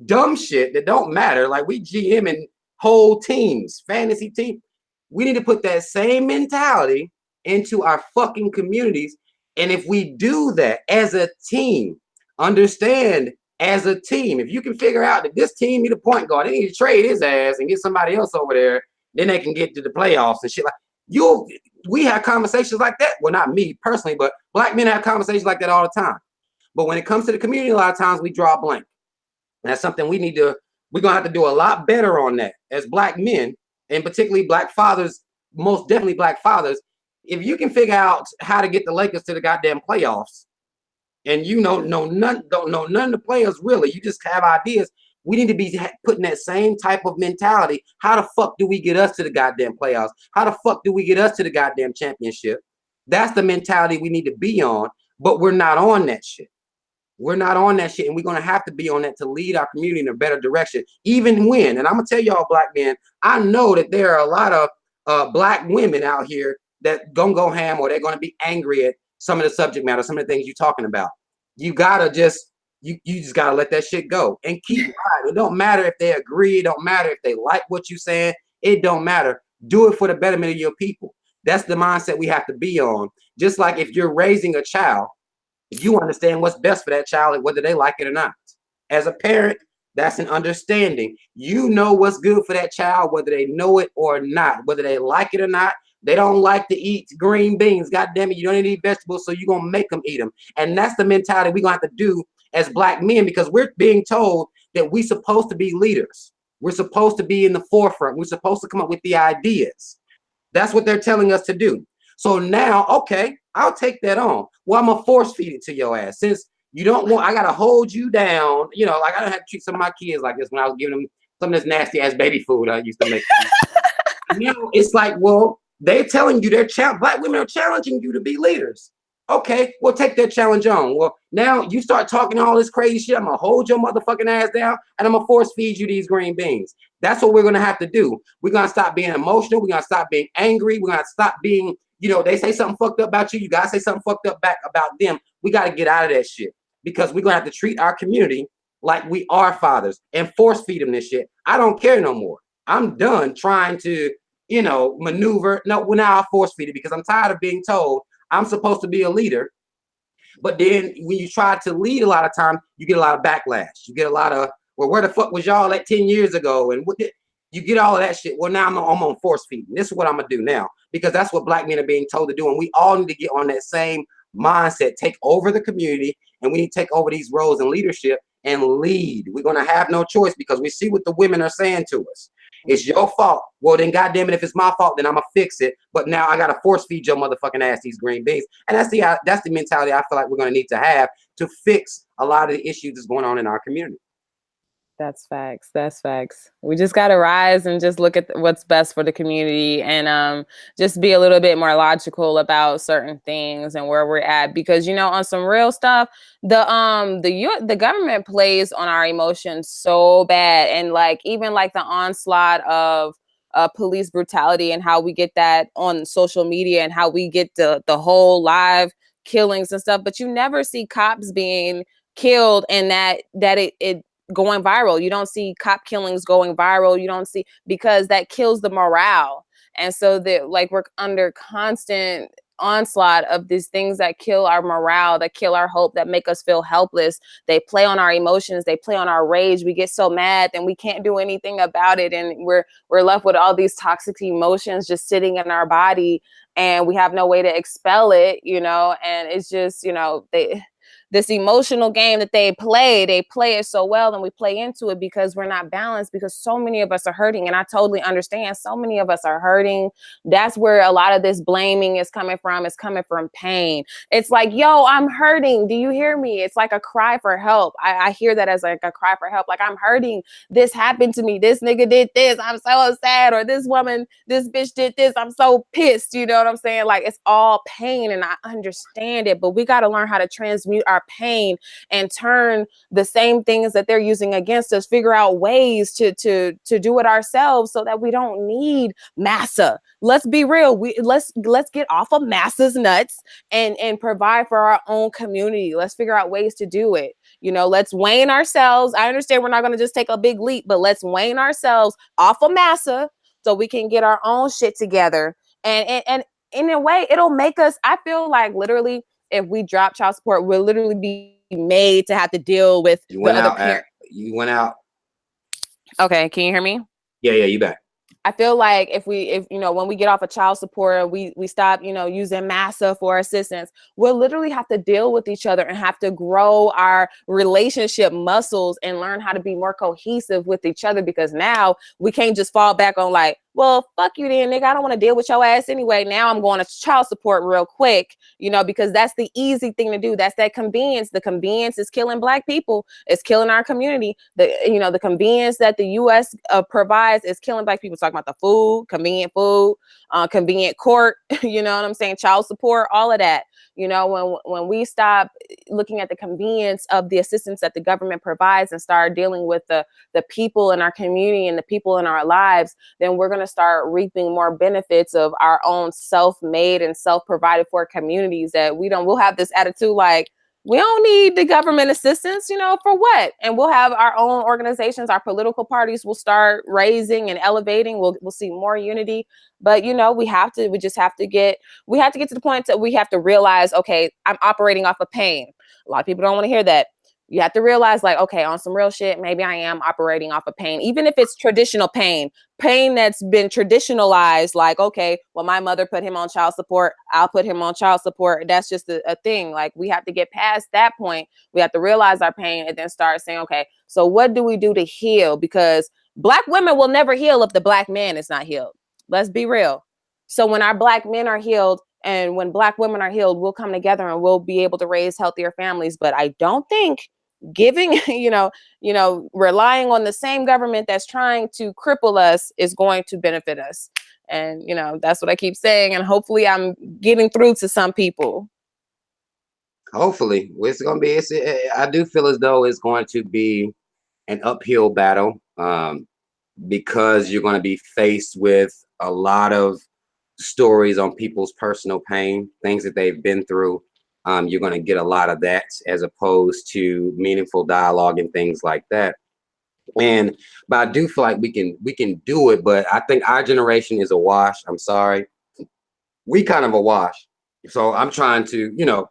dumb shit that don't matter. Like we GM and whole teams, fantasy team. We need to put that same mentality into our fucking communities. And if we do that as a team, understand as a team, if you can figure out that this team need a point guard, they need to trade his ass and get somebody else over there, then they can get to the playoffs and shit. Like we have conversations like that. Well, not me personally, but black men have conversations like that all the time. But when it comes to the community, a lot of times we draw a blank. And that's something we're gonna have to do a lot better on that as black men, and particularly black fathers, most definitely black fathers. If you can figure out how to get the Lakers to the goddamn playoffs, and you don't know none of the players really, you just have ideas. We need to be putting that same type of mentality. How the fuck do we get us to the goddamn playoffs? How the fuck do we get us to the goddamn championship? That's the mentality we need to be on, but we're not on that shit. We're not on that shit, and we're going to have to be on that to lead our community in a better direction, even when, and I'm going to tell y'all black men, I know that there are a lot of black women out here that gonna go ham, or they're going to be angry at some of the subject matter, some of the things you're talking about. You got to just, you just got to let that shit go and keep riding. It don't matter if they agree. It don't matter if they like what you're saying. It don't matter. Do it for the betterment of your people. That's the mindset we have to be on. Just like if you're raising a child, you understand what's best for that child, whether they like it or not. As a parent, that's an understanding. You know what's good for that child, whether they know it or not, whether they like it or not. They don't like to eat green beans. God damn it, you don't eat vegetables, so you're gonna make them eat them. And that's the mentality we're gonna have to do as Black men, because we're being told that we're supposed to be leaders. We're supposed to be in the forefront. We're supposed to come up with the ideas. That's what they're telling us to do. So now, okay, I'll take that on. Well, I'm gonna force feed it to your ass. Since you don't want, I gotta hold you down. You know, like I don't have to treat some of my kids like this when I was giving them some of this nasty ass baby food I used to make. Now it's like, well, they're telling you Black women are challenging you to be leaders. Okay, well, take that challenge on. Well, now you start talking all this crazy shit. I'm gonna hold your motherfucking ass down and I'm gonna force feed you these green beans. That's what we're gonna have to do. We're gonna stop being emotional. We're gonna stop being angry. We're gonna stop being, you know, they say something fucked up about you. You gotta say something fucked up back about them. We gotta get out of that shit, because we're gonna have to treat our community like we are fathers and force feed them this shit. I don't care no more. I'm done trying to, you know, maneuver. No, well, now I'll force feed it, because I'm tired of being told I'm supposed to be a leader. But then when you try to lead, a lot of time, you get a lot of backlash. You get a lot of, well, where the fuck was y'all at 10 years ago? And what you get all of that shit. Well, now I'm on force feeding. This is what I'm going to do now, because that's what Black men are being told to do. And we all need to get on that same mindset, take over the community, and we need to take over these roles in leadership and lead. We're going to have no choice, because we see what the women are saying to us. It's your fault. Well, then, goddamn it, if it's my fault, then I'm gonna fix it. But now I gotta force feed your motherfucking ass these green beans, and that's the mentality I feel like we're gonna need to have to fix a lot of the issues that's going on in our community. That's facts. That's facts. We just got to rise and just look at what's best for the community, and just be a little bit more logical about certain things and where we're at. Because, you know, on some real stuff, the government plays on our emotions so bad, and like even like the onslaught of police brutality and how we get that on social media and how we get the whole live killings and stuff. But you never see cops being killed and that it going viral. You don't see cop killings going viral. You don't see, because that kills the morale. And so that, like, we're under constant onslaught of these things that kill our morale, that kill our hope, that make us feel helpless. They play on our emotions. They play on our rage. We get so mad and we can't do anything about it. And we're left with all these toxic emotions just sitting in our body, and we have no way to expel it, you know. And it's just, you know, this emotional game that they play it so well, and we play into it because we're not balanced, because so many of us are hurting. And I totally understand, so many of us are hurting. That's where a lot of this blaming is coming from. It's coming from pain. It's like, yo, I'm hurting. Do you hear me? It's like a cry for help. I hear that as like a cry for help. Like, I'm hurting. This happened to me. This nigga did this. I'm so sad. Or this woman, this bitch did this. I'm so pissed. You know what I'm saying? Like, it's all pain, and I understand it, but we got to learn how to transmute our pain and turn the same things that they're using against us, figure out ways to do it ourselves, so that we don't need massa. Let's be real. Let's get off of massa's nuts and provide for our own community. Let's figure out ways to do it. You know, let's wane ourselves. I understand we're not going to just take a big leap, but let's wane ourselves off of massa so we can get our own shit together. And in a way, it'll make us, I feel like, literally, if we drop child support, we'll literally be made to have to deal with you went out. Okay, can you hear me? Yeah, you back. I feel like if you know, when we get off of child support, we stop, you know, using massa for assistance, we'll literally have to deal with each other and have to grow our relationship muscles and learn how to be more cohesive with each other, because now we can't just fall back on like, well, fuck you then, nigga. I don't want to deal with your ass anyway. Now I'm going to child support real quick, you know, because that's the easy thing to do. That's that convenience. The convenience is killing Black people. It's killing our community. The convenience that the U.S. provides is killing Black people. Talking about the food, convenient court, you know what I'm saying? Child support, all of that. You know, when we stop looking at the convenience of the assistance that the government provides and start dealing with the people in our community and the people in our lives, then we're going to start reaping more benefits of our own self-made and self-provided for communities, that we'll have this attitude like, we don't need the government assistance, you know, for what? And we'll have our own organizations, our political parties will start raising and elevating. We'll see more unity. But, you know, we have to get to the point that we have to realize, okay, I'm operating off of pain. A lot of people don't want to hear that. You have to realize, like, okay, on some real shit, maybe I am operating off of pain, even if it's traditional pain that's been traditionalized. Like, okay, well, my mother put him on child support, I'll put him on child support. That's just a thing. Like, we have to get past that point. We have to realize our pain and then start saying, okay, so what do we do to heal? Because Black women will never heal if the Black man is not healed. Let's be real. So when our Black men are healed, and when Black women are healed, we'll come together and we'll be able to raise healthier families. But I don't think giving, relying on the same government that's trying to cripple us is going to benefit us. And, that's what I keep saying. And hopefully I'm getting through to some people. Hopefully it's going to be, I do feel as though it's going to be an uphill battle, because you're going to be faced with a lot of stories on people's personal pain, things that they've been through. You're going to get a lot of that as opposed to meaningful dialogue and things like that. But I do feel like we can do it, but I think our generation is a wash. I'm sorry. We kind of a wash. So I'm trying to,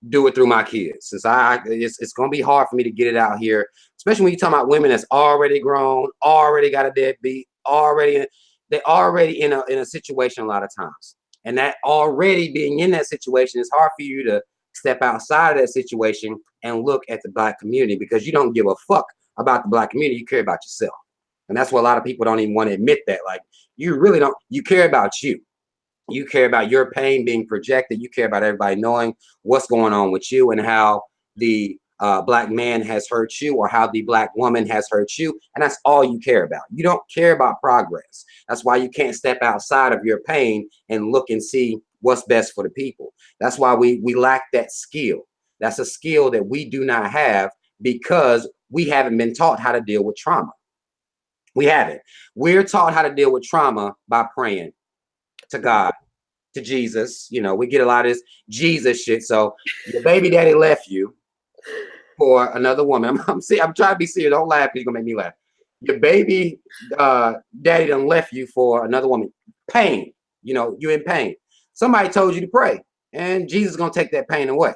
do it through my kids, since it's going to be hard for me to get it out here, especially when you're talking about women that's already grown, already got a deadbeat, they're already in a situation a lot of times. And that already being in that situation, it's hard for you to step outside of that situation and look at the Black community, because you don't give a fuck about the Black community. You care about yourself. And that's what a lot of people don't even want to admit, that like, you really don't, you care about you. You care about your pain being projected. You care about everybody knowing what's going on with you and how the Black man has hurt you, or how the Black woman has hurt you. And that's all you care about. You don't care about progress. That's why you can't step outside of your pain and look and see what's best for the people. That's why we lack that skill. That's a skill that we do not have, because we haven't been taught how to deal with trauma. We haven't. We're taught how to deal with trauma by praying to God, to Jesus. We get a lot of this Jesus shit. So your baby daddy left you for another woman. I'm trying to be serious. Don't laugh, because you're gonna make me laugh. Your baby daddy done left you for another woman. Pain. You're in pain. Somebody told you to pray, and Jesus is gonna take that pain away.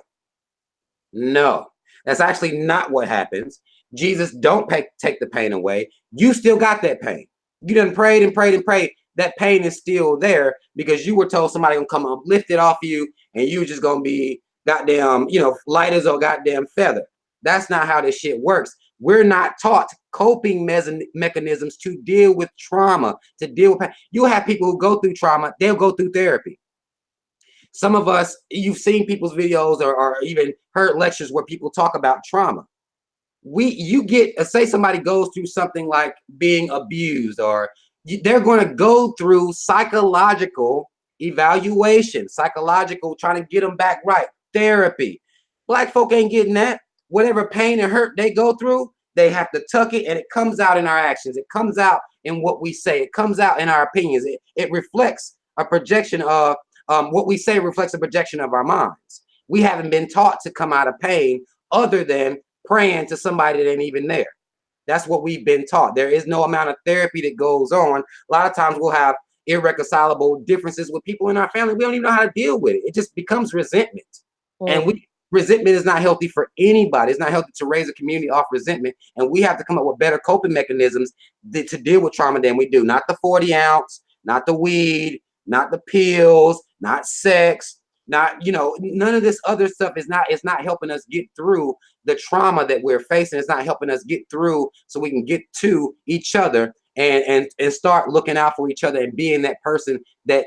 No, that's actually not what happens. Jesus don't take the pain away. You still got that pain. You done prayed and prayed and prayed. That pain is still there, because you were told somebody gonna come and lift it off you, and you just gonna be goddamn, light as a goddamn feather. That's not how this shit works. We're not taught coping mechanisms to deal with trauma, to deal with pain. You'll have people who go through trauma, they'll go through therapy. Some of us, you've seen people's videos or even heard lectures where people talk about trauma. You get, say somebody goes through something like being abused, or they're going to go through psychological evaluation, psychological, trying to get them back right, therapy. Black folk ain't getting that. Whatever pain and hurt they go through, they have to tuck it, and it comes out in our actions. It comes out in what we say. It comes out in our opinions. It reflects a projection of what we say reflects a projection of our minds. We haven't been taught to come out of pain other than praying to somebody that ain't even there. That's what we've been taught. There is no amount of therapy that goes on. A lot of times we'll have irreconcilable differences with people in our family. We don't even know how to deal with it. It just becomes resentment. And resentment is not healthy for anybody. It's not healthy to raise a community off resentment. And we have to come up with better coping mechanisms to deal with trauma than we do. Not the 40 ounce, not the weed, not the pills, not sex, not, none of this other stuff it's not helping us get through the trauma that we're facing. It's not helping us get through so we can get to each other and start looking out for each other and being that person that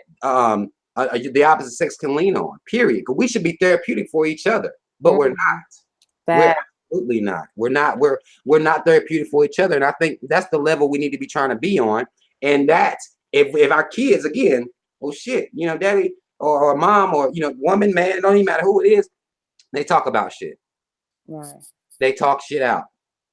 the opposite sex can lean on, period. Because we should be therapeutic for each other, but we're not. We're absolutely not. We're not therapeutic for each other. And I think that's the level we need to be trying to be on. And that's if our kids, again, oh shit, daddy or mom or woman, man, it don't even matter who it is, they talk about shit. Right. They talk shit out.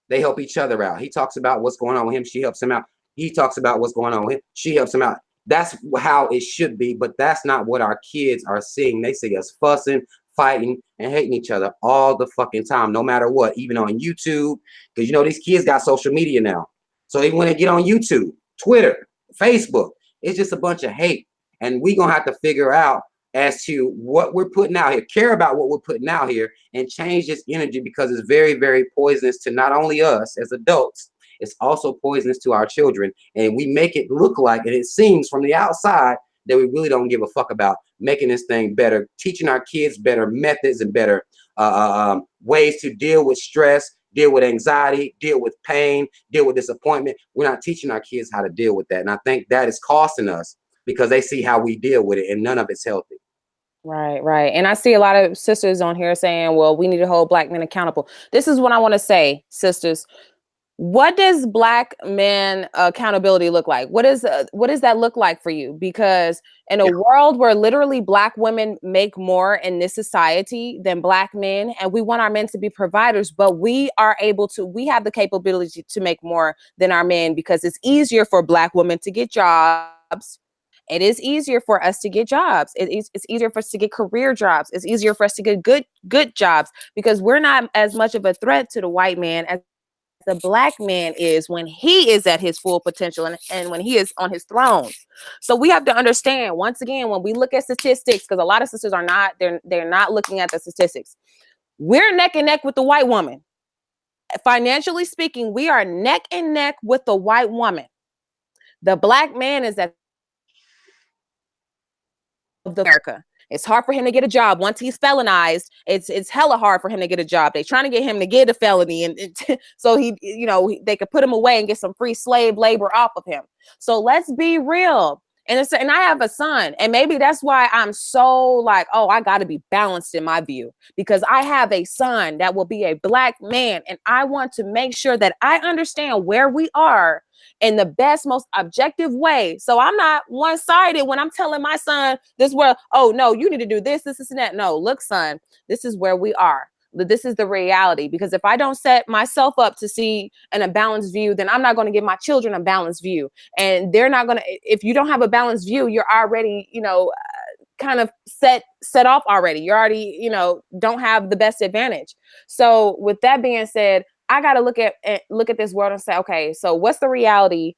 They help each other out. He talks about what's going on with him. She helps him out. He talks about what's going on with him. She helps him out. That's how it should be, but that's not what our kids are seeing. They see us fussing, fighting, and hating each other all the fucking time, no matter what, even on YouTube. Because these kids got social media now. So even when they get on YouTube, Twitter, Facebook, it's just a bunch of hate. And we're going to have to figure out as to what we're putting out here, care about what we're putting out here, and change this energy, because it's very, very poisonous to not only us as adults, it's also poisonous to our children. And we make it look like, and it seems from the outside, that we really don't give a fuck about making this thing better, teaching our kids better methods and better ways to deal with stress, deal with anxiety, deal with pain, deal with disappointment. We're not teaching our kids how to deal with that. And I think that is costing us, because they see how we deal with it, and none of it's healthy. Right, right. And I see a lot of sisters on here saying, well, we need to hold Black men accountable. This is what I want to say, sisters. What does Black men accountability look like? What does that look like for you? Because in a world where literally Black women make more in this society than Black men, and we want our men to be providers, but we have the capability to make more than our men, because it's easier for Black women to get jobs. It is easier for us to get jobs. It's easier for us to get career jobs. It's easier for us to get good jobs, because we're not as much of a threat to the white man as the Black man is when he is at his full potential, and when he is on his throne. So we have to understand, once again, when we look at statistics, because a lot of sisters are not, they're not looking at the statistics. We're neck and neck with the white woman. Financially speaking, we are neck and neck with the white woman. The Black man is at America. It's hard for him to get a job once he's felonized. It's hella hard for him to get a job. They're trying to get him to get a felony, and so they could put him away and get some free slave labor off of him. So let's be real. And I have a son, and maybe that's why I'm so like, oh, I got to be balanced in my view, because I have a son that will be a Black man, and I want to make sure that I understand where we are in the best, most objective way. So I'm not one-sided when I'm telling my son this, well, oh no, you need to do this, and that. No, look, son, this is where we are. This is the reality. Because if I don't set myself up to see in a balanced view, then I'm not going to give my children a balanced view. And they're not going to, if you don't have a balanced view, you're already, kind of set off already. You're already, don't have the best advantage. So with that being said, I got to look at this world and say, okay, so what's the reality?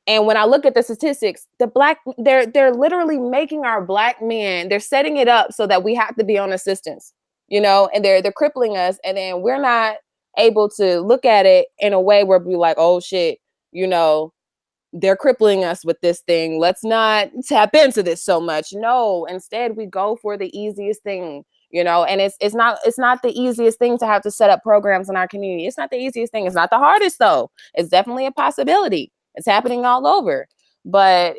And when I look at the statistics, they're literally making our Black men, they're setting it up so that we have to be on assistance, and they're crippling us. And then we're not able to look at it in a way where we're like, oh shit, they're crippling us with this thing. Let's not tap into this so much. No, instead we go for the easiest thing, and it's not the easiest thing to have to set up programs in our community. It's not the easiest thing. It's not the hardest though. It's definitely a possibility. It's happening all over. But,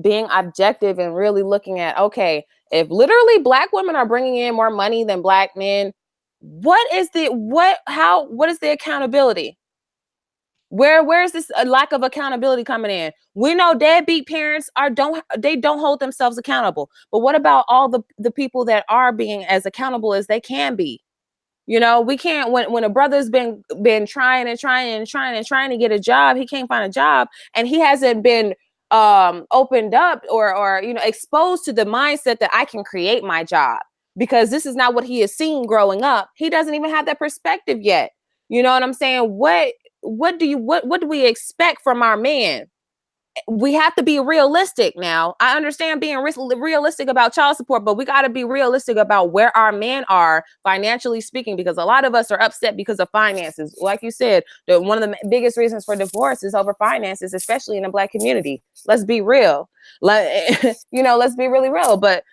being objective and really looking at, okay, if literally Black women are bringing in more money than Black men, what is the accountability? Where's this lack of accountability coming in? We know deadbeat parents don't hold themselves accountable. But what about all the people that are being as accountable as they can be? We can't, when a brother's been trying to get a job, he can't find a job, and he hasn't been opened up or exposed to the mindset that I can create my job, because this is not what he has seen growing up. He doesn't even have that perspective yet. You know what I'm saying? What do we expect from our men? We have to be realistic now. I understand being realistic about child support, but we got to be realistic about where our men are financially speaking, because a lot of us are upset because of finances. Like you said, one of the biggest reasons for divorce is over finances, especially in the Black community. Let's be real. Let's be really real. But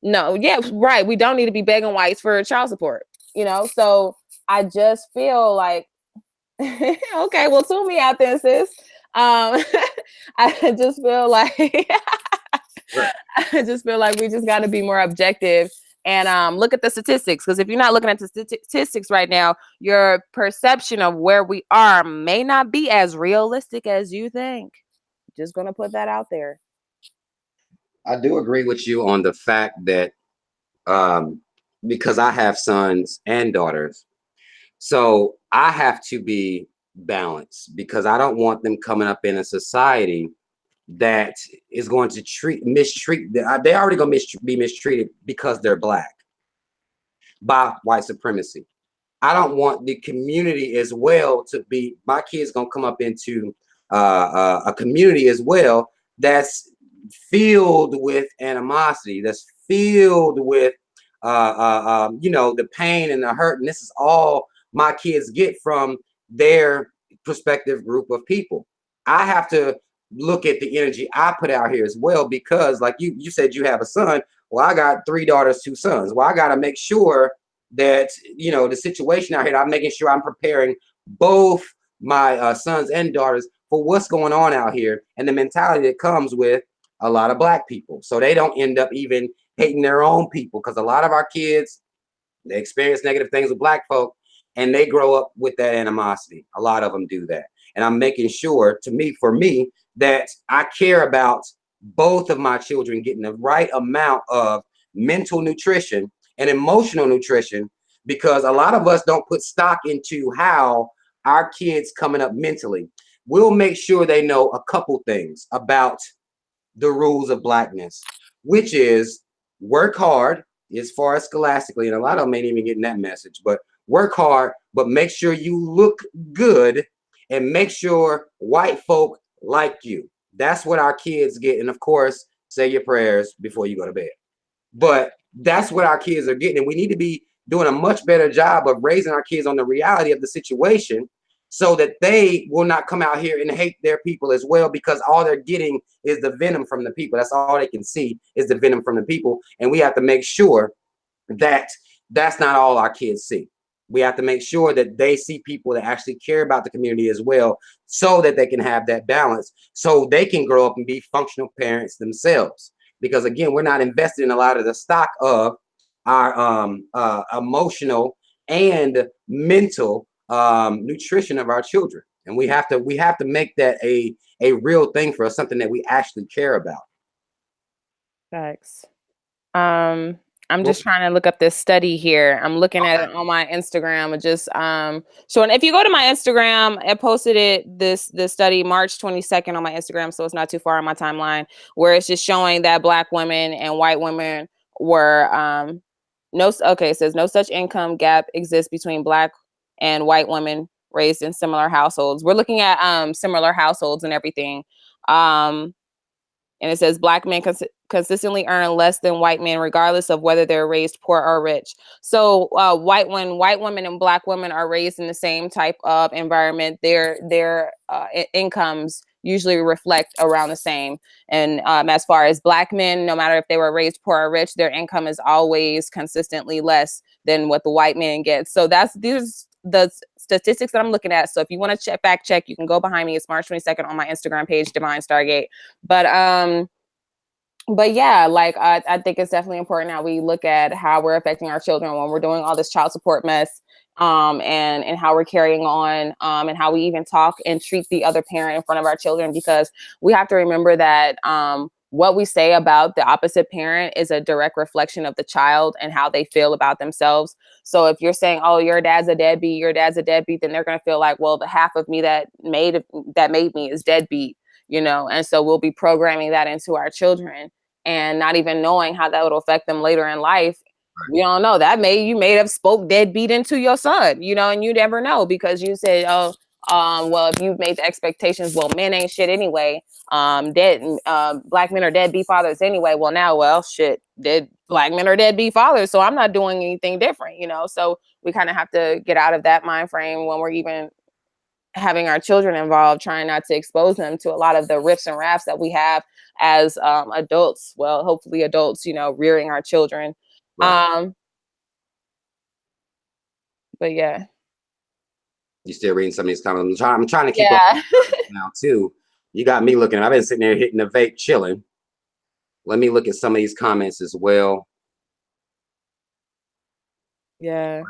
no, yeah, right. We don't need to be begging whites for child support, so I just feel like, okay, well, tune me out then, sis. I just feel like we just got to be more objective and look at the statistics. Because if you're not looking at the statistics right now, your perception of where we are may not be as realistic as you think. Just gonna put that out there. I do agree with you on the fact that because I have sons and daughters, so I have to be balanced, because I don't want them coming up in a society that is going to mistreat. They already gonna be mistreated because they're Black by white supremacy. I don't want the community as well to be. My kids gonna come up into a community as well that's filled with animosity, that's filled with the pain and the hurt. And this is all my kids get from their prospective group of people. I have to look at the energy I put out here as well, because like you said, you have a son. Well, I got 3 daughters, 2 sons. Well, I got to make sure that, the situation out here, I'm making sure I'm preparing both my sons and daughters for what's going on out here, and the mentality that comes with a lot of Black people, so they don't end up even hating their own people. Because a lot of our kids, they experience negative things with Black folk, and they grow up with that animosity. A lot of them do that. And I'm making sure, for me, that I care about both of my children getting the right amount of mental nutrition and emotional nutrition, because a lot of us don't put stock into how our kids coming up mentally. We'll make sure they know a couple things about the rules of Blackness, which is work hard as far as scholastically, and a lot of them ain't even getting that message, but work hard, but make sure you look good, and make sure white folk like you. That's what our kids get. And of course, say your prayers before you go to bed. But that's what our kids are getting. And we need to be doing a much better job of raising our kids on the reality of the situation, so that they will not come out here and hate their people as well, because all they're getting is the venom from the people. That's all they can see, is the venom from the people. And we have to make sure that that's not all our kids see. We have to make sure that they see people that actually care about the community as well, so that they can have that balance, so they can grow up and be functional parents themselves. Because again, we're not invested in a lot of the stock of our emotional and mental nutrition of our children. And we have to make that a real thing for us, something that we actually care about. Thanks. I'm just trying to look up this study here. I'm looking at it on my Instagram, and just showing. If you go to my Instagram, I posted this study March 22nd on my Instagram, so it's not too far on my timeline, where it's just showing that Black women and white women were it says no such income gap exists between Black and white women raised in similar households. We're looking at similar households and everything. And it says Black men consistently earn less than white men, regardless of whether they're raised poor or rich. So white women and Black women are raised in the same type of environment, their incomes usually reflect around the same. And as far as Black men, no matter if they were raised poor or rich, their income is always consistently less than what the white man gets. So these the statistics that I'm looking at. So if you want to fact check, you can go behind me. It's March 22nd on my Instagram page, Divine Stargate. But yeah, like I think it's definitely important that we look at how we're affecting our children when we're doing all this child support mess, and how we're carrying on, and how we even talk and treat the other parent in front of our children, because we have to remember that what we say about the opposite parent is a direct reflection of the child and how they feel about themselves. So if you're saying, oh, your dad's a deadbeat, then they're going to feel like, well, the half of me that made me is deadbeat, and so we'll be programming that into our children and not even knowing how that would affect them later in life. We don't know. You may have spoke deadbeat into your son, and you never know, because you said, oh, well, if you've made the expectations, well, men ain't shit anyway. Black men are deadbeat fathers anyway. Shit, Black men are deadbeat fathers, so I'm not doing anything different, So we kind of have to get out of that mind frame when we're even having our children involved, trying not to expose them to a lot of the riffs and rafts that we have as adults. Well, hopefully adults, rearing our children. Right. But yeah. You still reading some of these comments? I'm trying to keep up now too. You got me looking. I've been sitting there hitting the vape, chilling. Let me look at some of these comments as well. Yeah.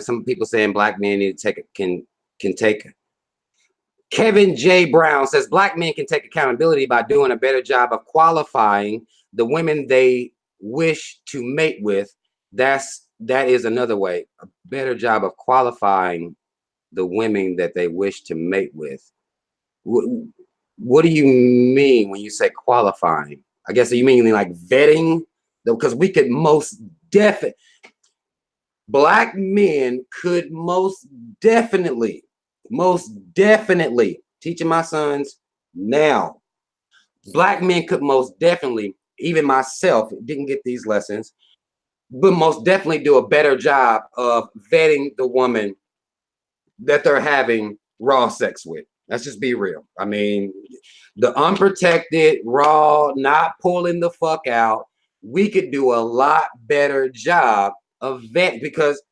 Some people saying Black men need to can take. Kevin J. Brown says Black men can take accountability by doing a better job of qualifying the women they wish to mate with. That is another way. A better job of qualifying the women that they wish to mate with. What do you mean when you say qualifying? I guess you mean like vetting, because we could most definitely, Black men could most definitely teaching my sons now, Black men could most definitely, even myself, didn't get these lessons, but most definitely do a better job of vetting the woman that they're having raw sex with. Let's just be real. I mean, the unprotected, raw, not pulling the fuck out, we could do a lot better job of vet because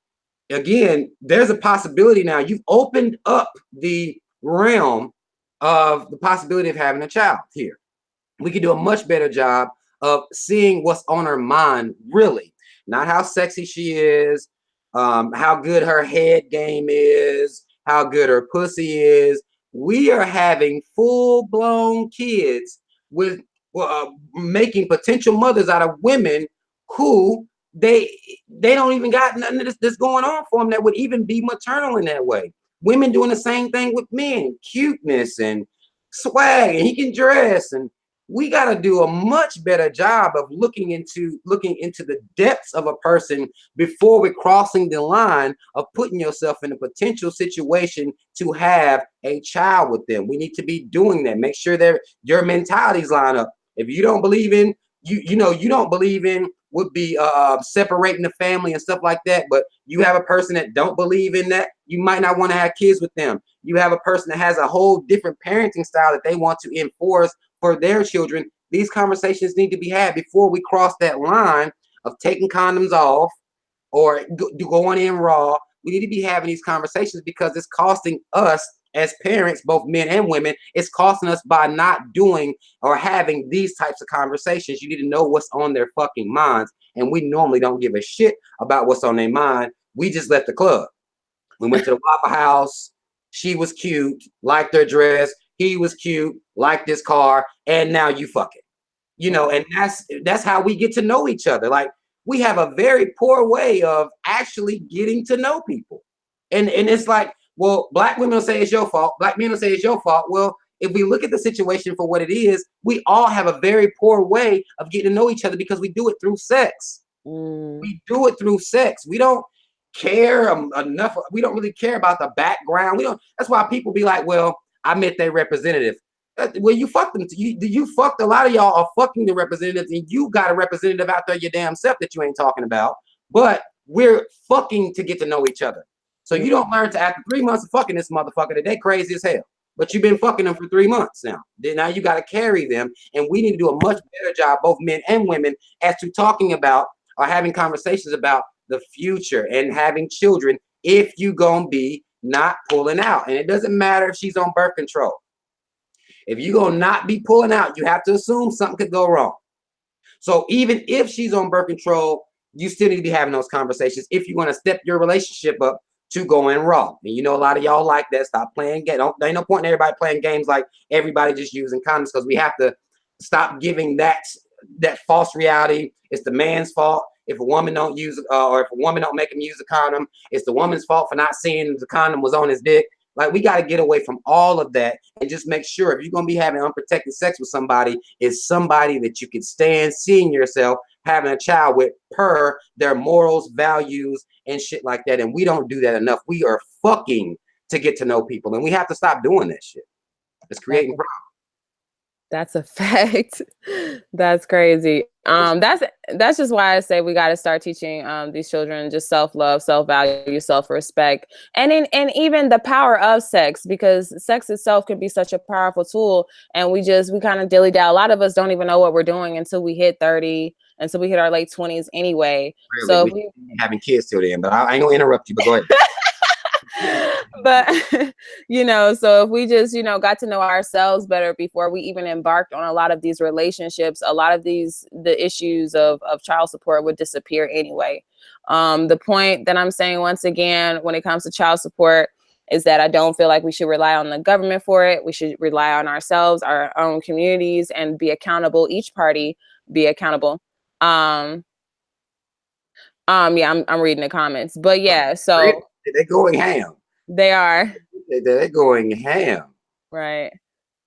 again, there's a possibility now. You've opened up the realm of the possibility of having a child here. We could do a much better job of seeing what's on her mind, really, not how sexy she is, how good her head game is, how good her pussy is. We are having full-blown kids with making potential mothers out of women who they don't even got nothing that's going on for them that would even be maternal in that way. Women doing the same thing with men, cuteness and swag, and he can dress, and we got to do a much better job of looking into the depths of a person before we're crossing the line of putting yourself in a potential situation to have a child with them. We need to be doing that. Make sure that your mentalities line up. If you don't believe in you don't believe in would be separating the family and stuff like that, but you have a person that don't believe in that, you might not want to have kids with them. You have a person that has a whole different parenting style that they want to enforce for their children. These conversations need to be had before we cross that line of taking condoms off or going in raw. We need to be having these conversations because it's costing us as parents, both men and women. It's costing us by not doing or having these types of conversations. You need to know what's on their fucking minds. And we normally don't give a shit about what's on their mind. We just left the club. We went to the Waffle House. She was cute, liked her dress. He was cute, liked this car, and now you fucking. And that's how we get to know each other. Like, we have a very poor way of actually getting to know people. And it's like, well, black women will say it's your fault. Black men will say it's your fault. Well, if we look at the situation for what it is, we all have a very poor way of getting to know each other because we do it through sex. We do it through sex. We don't care enough. We don't really care about the background. We don't. That's why people be like, well, I met their representative. Well, you fucked them. You fucked a lot of y'all are fucking the representatives, and you got a representative out there your damn self that you ain't talking about. But we're fucking to get to know each other. So you don't learn to after 3 months of fucking this motherfucker that they crazy as hell. But you've been fucking them for 3 months now. Now you got to carry them, and we need to do a much better job, both men and women, as to talking about or having conversations about the future and having children if you gonna be not pulling out. And it doesn't matter if she's on birth control. If you're gonna not be pulling out, you have to assume something could go wrong. So even if she's on birth control, you still need to be having those conversations if you're gonna step your relationship up to going raw. And a lot of y'all like that. Stop playing games. There ain't no point in everybody playing games like everybody just using condoms, because we have to stop giving that false reality. It's the man's fault if a woman don't use or if a woman don't make him use a condom. It's the woman's fault for not seeing the condom was on his dick. Like, we got to get away from all of that and just make sure if you're going to be having unprotected sex with somebody, it's somebody that you can stand seeing yourself having a child with per their morals, values, and shit like that. And we don't do that enough. We are fucking to get to know people, and we have to stop doing that shit. It's creating problems. That's a fact. That's crazy. That's just why I say we got to start teaching these children just self-love, self-value, self-respect, and even the power of sex, because sex itself can be such a powerful tool, and we kind of dilly-dally. A lot of us don't even know what we're doing until we hit 30, until we hit our late 20s anyway. Really? So we having kids till then, but I ain't gonna interrupt you, but go ahead. But so if we just got to know ourselves better before we even embarked on a lot of these relationships, a lot of the issues of child support would disappear anyway. The point that I'm saying once again when it comes to child support is that I don't feel like we should rely on the government for it. We should rely on ourselves, our own communities, and be accountable. Each party be accountable. Yeah, I'm reading the comments, but yeah, so they're going ham. They are. They're going ham. Right.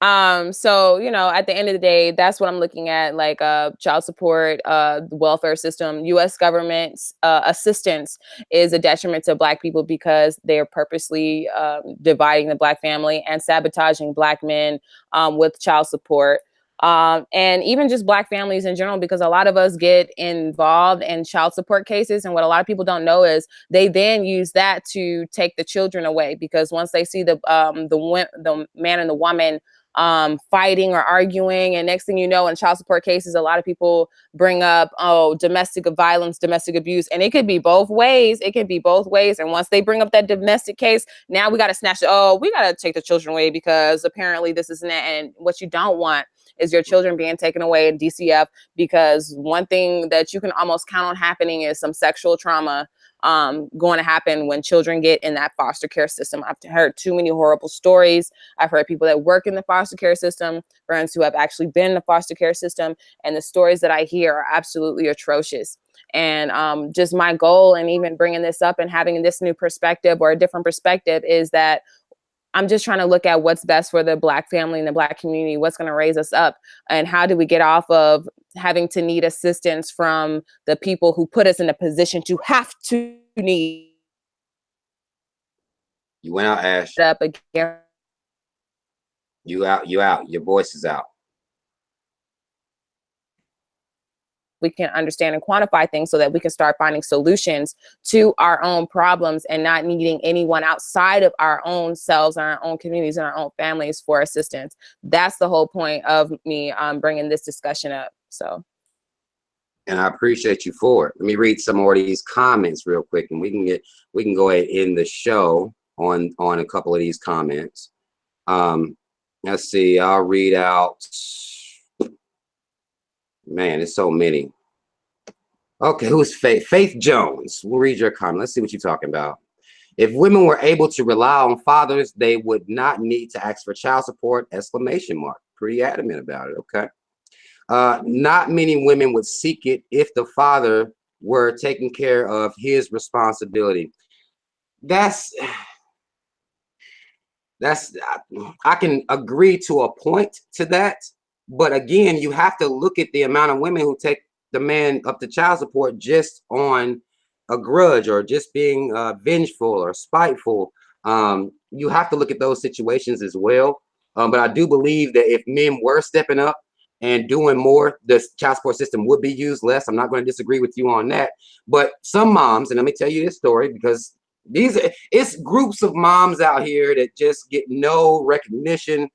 So, at the end of the day, that's what I'm looking at, like child support, the welfare system, U.S. government's assistance is a detriment to Black people because they're purposely dividing the Black family and sabotaging Black men with child support. And even just Black families in general, because a lot of us get involved in child support cases. And what a lot of people don't know is they then use that to take the children away, because once they see the man and the woman fighting or arguing, and next thing you know, in child support cases, a lot of people bring up, oh, domestic violence, domestic abuse, and it could be both ways. It can be both ways. And once they bring up that domestic case, now we got to snatch it. Oh, we got to take the children away because apparently this isn't it. And what you don't want is your children being taken away in DCF, because one thing that you can almost count on happening is some sexual trauma going to happen when children get in that foster care system. I've heard too many horrible stories. I've heard people that work in the foster care system, friends who have actually been in the foster care system, and the stories that I hear are absolutely atrocious. And just my goal, and even bringing this up and having this new perspective or a different perspective, is that I'm just trying to look at what's best for the Black family and the Black community, what's going to raise us up, and how do we get off of having to need assistance from the people who put us in a position to have to need. You went out, Ash. Up again. You out. Your voice is out. We can understand and quantify things so that we can start finding solutions to our own problems and not needing anyone outside of our own selves and our own communities and our own families for assistance. That's the whole point of me bringing this discussion up. So. And I appreciate you for it. Let me read some more of these comments real quick, and we can go ahead and end the show on a couple of these comments. Let's see. I'll read out. Man, there's so many. Okay, who's Faith? Faith Jones. We'll read your comment. Let's see what you're talking about. If women were able to rely on fathers, they would not need to ask for child support! Exclamation mark. Pretty adamant about it. Okay. Not many women would seek it if the father were taking care of his responsibility. That's I can agree to a point to that. But again, you have to look at the amount of women who take the man up to child support just on a grudge or just being vengeful or spiteful. You have to look at those situations as well. But I do believe that if men were stepping up and doing more, the child support system would be used less. I'm not going to disagree with you on that. But some moms, and let me tell you this story, because it's groups of moms out here that just get no recognition.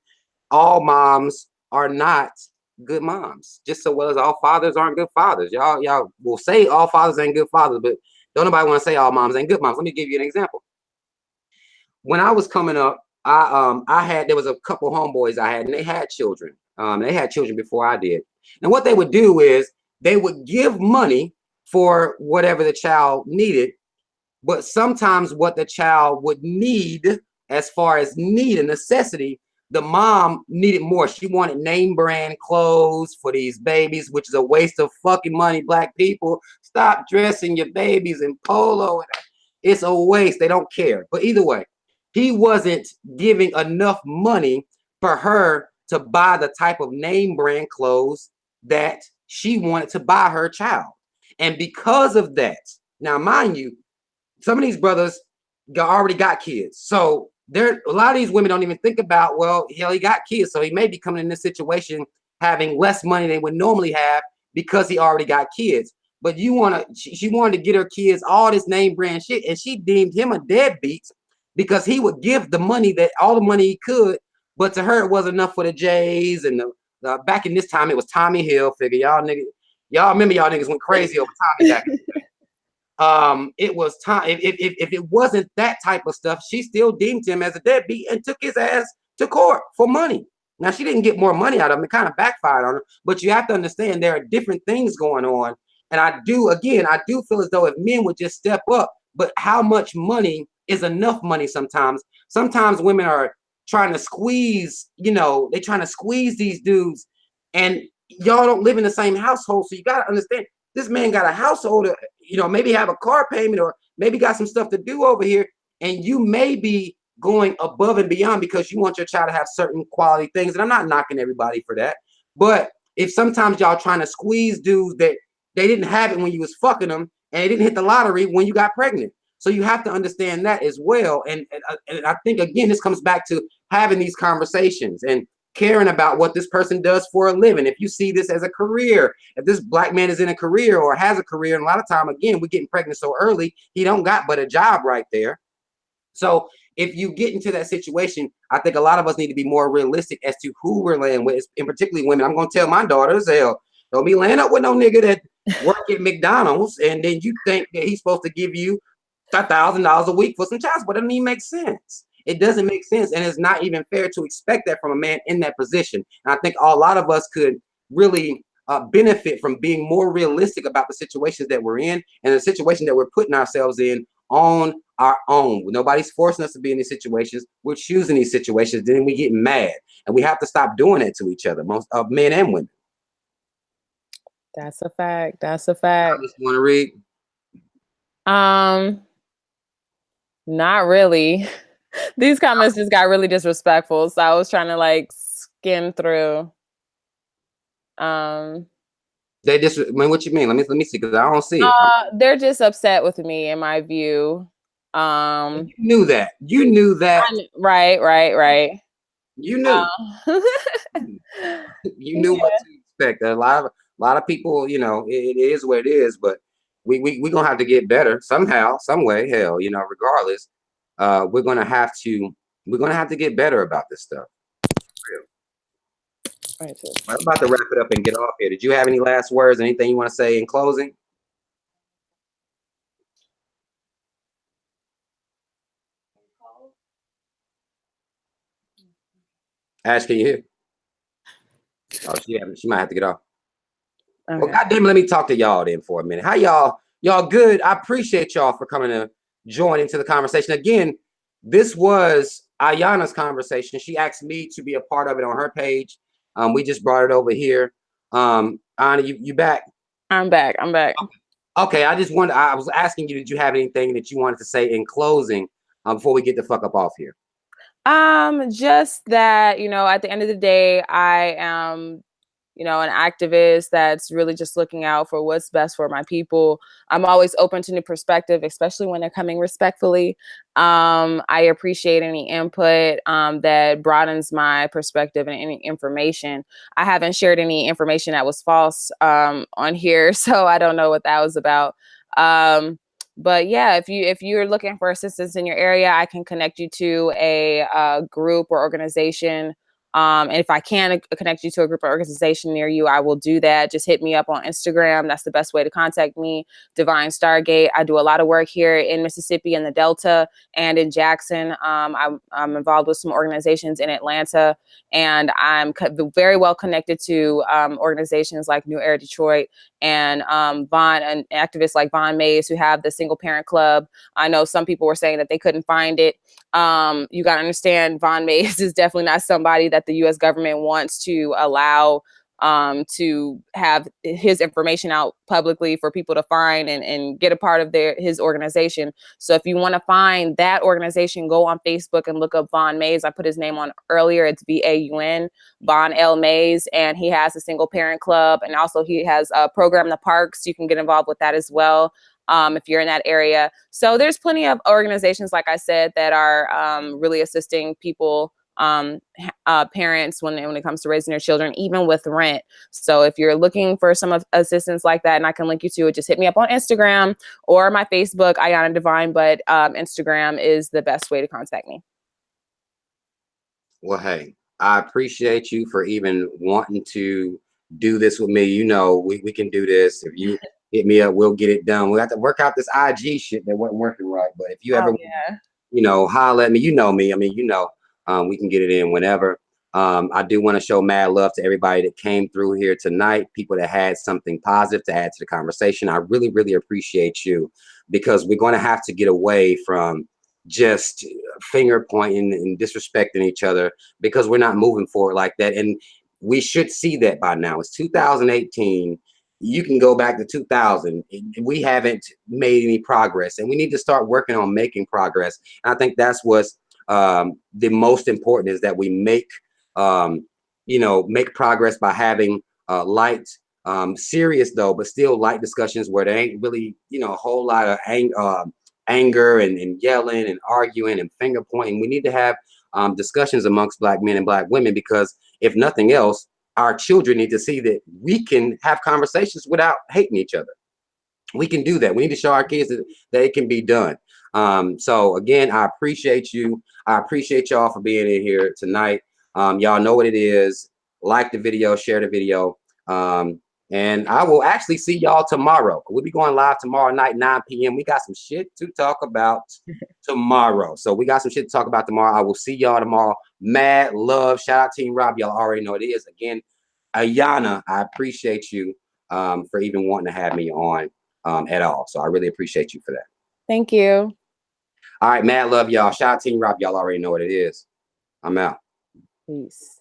All moms are not good moms, just so well as all fathers aren't good fathers. Y'all will say all fathers ain't good fathers, but don't nobody want to say all moms ain't good moms. Let me give you an example. When I was coming up, there was a couple homeboys I had, and they had children. They had children before I did. And what they would do is they would give money for whatever the child needed, but sometimes what the child would need, as far as need and necessity, the mom needed more. She wanted name brand clothes for these babies, which is a waste of fucking money. Black people, stop dressing your babies in polo. It's a waste. They don't care. But either way, he wasn't giving enough money for her to buy the type of name brand clothes that she wanted to buy her child. And because of that, now mind you, some of these brothers already got kids. So a lot of these women don't even think about, well, hell, he got kids, so he may be coming in this situation having less money than they would normally have because he already got kids. But she wanted to get her kids all this name brand shit, and she deemed him a deadbeat because he would give all the money he could, but to her it wasn't enough for the J's and the back in this time it was Tommy Hilfiger. Y'all remember y'all niggas went crazy over Tommy back in the day. It was time. If it wasn't that type of stuff, she still deemed him as a deadbeat and took his ass to court for money. Now, she didn't get more money out of him. It kind of backfired on her. But you have to understand there are different things going on. And I do feel as though if men would just step up, but how much money is enough money sometimes? Sometimes women are trying to squeeze, they're trying to squeeze these dudes. And y'all don't live in the same household. So you got to understand, this man got a household, maybe have a car payment or maybe got some stuff to do over here. And you may be going above and beyond because you want your child to have certain quality things. And I'm not knocking everybody for that. But if sometimes y'all trying to squeeze dudes that they didn't have it when you was fucking them and they didn't hit the lottery when you got pregnant. So you have to understand that as well. And I think, again, this comes back to having these conversations and caring about what this person does for a living. If you see this as a career, if this black man is in a career or has a career, and a lot of time, again, we're getting pregnant so early, he don't got but a job right there. So if you get into that situation, I think a lot of us need to be more realistic as to who we're laying with, and particularly women. I'm going to tell my daughters, hell, don't be laying up with no nigga that work at McDonald's and then you think that he's supposed to give you $1,000 a week for some child support. It doesn't even make sense. It doesn't make sense, and it's not even fair to expect that from a man in that position. And I think a lot of us could really benefit from being more realistic about the situations that we're in and the situation that we're putting ourselves in on our own. Nobody's forcing us to be in these situations. We're choosing these situations. Then we get mad, and we have to stop doing that to each other, most of men and women. That's a fact. That's a fact. I just want to read. Not really. These comments just got really disrespectful, so I was trying to like skim through. They just, I mean, what you mean? Let me see, because I don't see it. They're just upset with me, in my view. You knew that. You knew that. Right. You knew. You knew what to expect. A lot of people, you know, it is what it is, but we gonna have to get better somehow, some way. Hell, you know, regardless, we're gonna have to get better about this stuff. Right. I'm about to wrap it up and get off here. Did you have any last words? Anything you want to say in closing? Ash, can you hear? Oh, she might have to get off. Okay. Well, goddamn, let me talk to y'all then for a minute. How y'all good? I appreciate y'all for coming to join into the conversation. Again, this was Aayanna's conversation. She asked me to be a part of it on her page. We just brought it over here. Aayanna, you back? I'm back. Okay, I was asking you, did you have anything that you wanted to say in closing before we get the fuck up off here? Just that, you know, at the end of the day, I am, you know, an activist that's really just looking out for what's best for my people. I'm always open to new perspective, especially when they're coming respectfully. I appreciate any input that broadens my perspective and any information. I haven't shared any information that was false on here, so I don't know what that was about. But yeah, if you're looking for assistance in your area, I can connect you to a group or organization. And if I can connect you to a group or organization near you, I will do that. Just hit me up on Instagram. That's the best way to contact me. Divine Stargate. I do a lot of work here in Mississippi and the Delta and in Jackson. I'm involved with some organizations in Atlanta, and I'm very well connected to organizations like New Era Detroit and activists like Vaughn Mays, who have the Single Parent Club. I know some people were saying that they couldn't find it. You got to understand, Vaughn Mays is definitely not somebody that the U.S. government wants to allow to have his information out publicly for people to find and get a part of his organization. So if you want to find that organization, go on Facebook and look up Vaughn Mays. I put his name on earlier. It's VAUN, Vaughn L. Mays, and he has a Single Parent Club, and also he has a program in the parks. You can get involved with that as well. If you're in that area. So there's plenty of organizations, like I said, that are really assisting people, parents when it comes to raising their children, even with rent. So if you're looking for some assistance like that, and I can link you to it, just hit me up on Instagram or my Facebook, Aayanna Divine, but Instagram is the best way to contact me. Well, hey, I appreciate you for even wanting to do this with me. You know, we can do this. If you hit me up, we'll get it done. We have to work out this IG shit that wasn't working right. But if you ever, you know, holler at me, you know me. I mean, you know, we can get it in whenever. I do want to show mad love to everybody that came through here tonight, people that had something positive to add to the conversation. I really, really appreciate you, because we're going to have to get away from just finger pointing and disrespecting each other, because we're not moving forward like that. And we should see that by now. It's 2018. You can go back to 2000. We haven't made any progress, and we need to start working on making progress. And I think that's what's the most important, is that we make, you know, make progress by having light, serious though, but still light discussions where there ain't really, you know, a whole lot of anger and yelling and arguing and finger pointing. We need to have discussions amongst Black men and Black women, because if nothing else, our children need to see that we can have conversations without hating each other. We can do that. We need to show our kids that it can be done. So again, I appreciate you. I appreciate y'all for being in here tonight. Y'all know what it is. Like the video, share the video. And I will actually see y'all tomorrow. We'll be going live tomorrow night, 9 p.m. We got some shit to talk about tomorrow. So we got some shit to talk about tomorrow. I will see y'all tomorrow. Mad love. Shout out Team Rob. Y'all already know what it is. Again, Aayanna, I appreciate you for even wanting to have me on at all. So I really appreciate you for that. Thank you. All right, mad love, y'all. Shout out Team Rob. Y'all already know what it is. I'm out. Peace.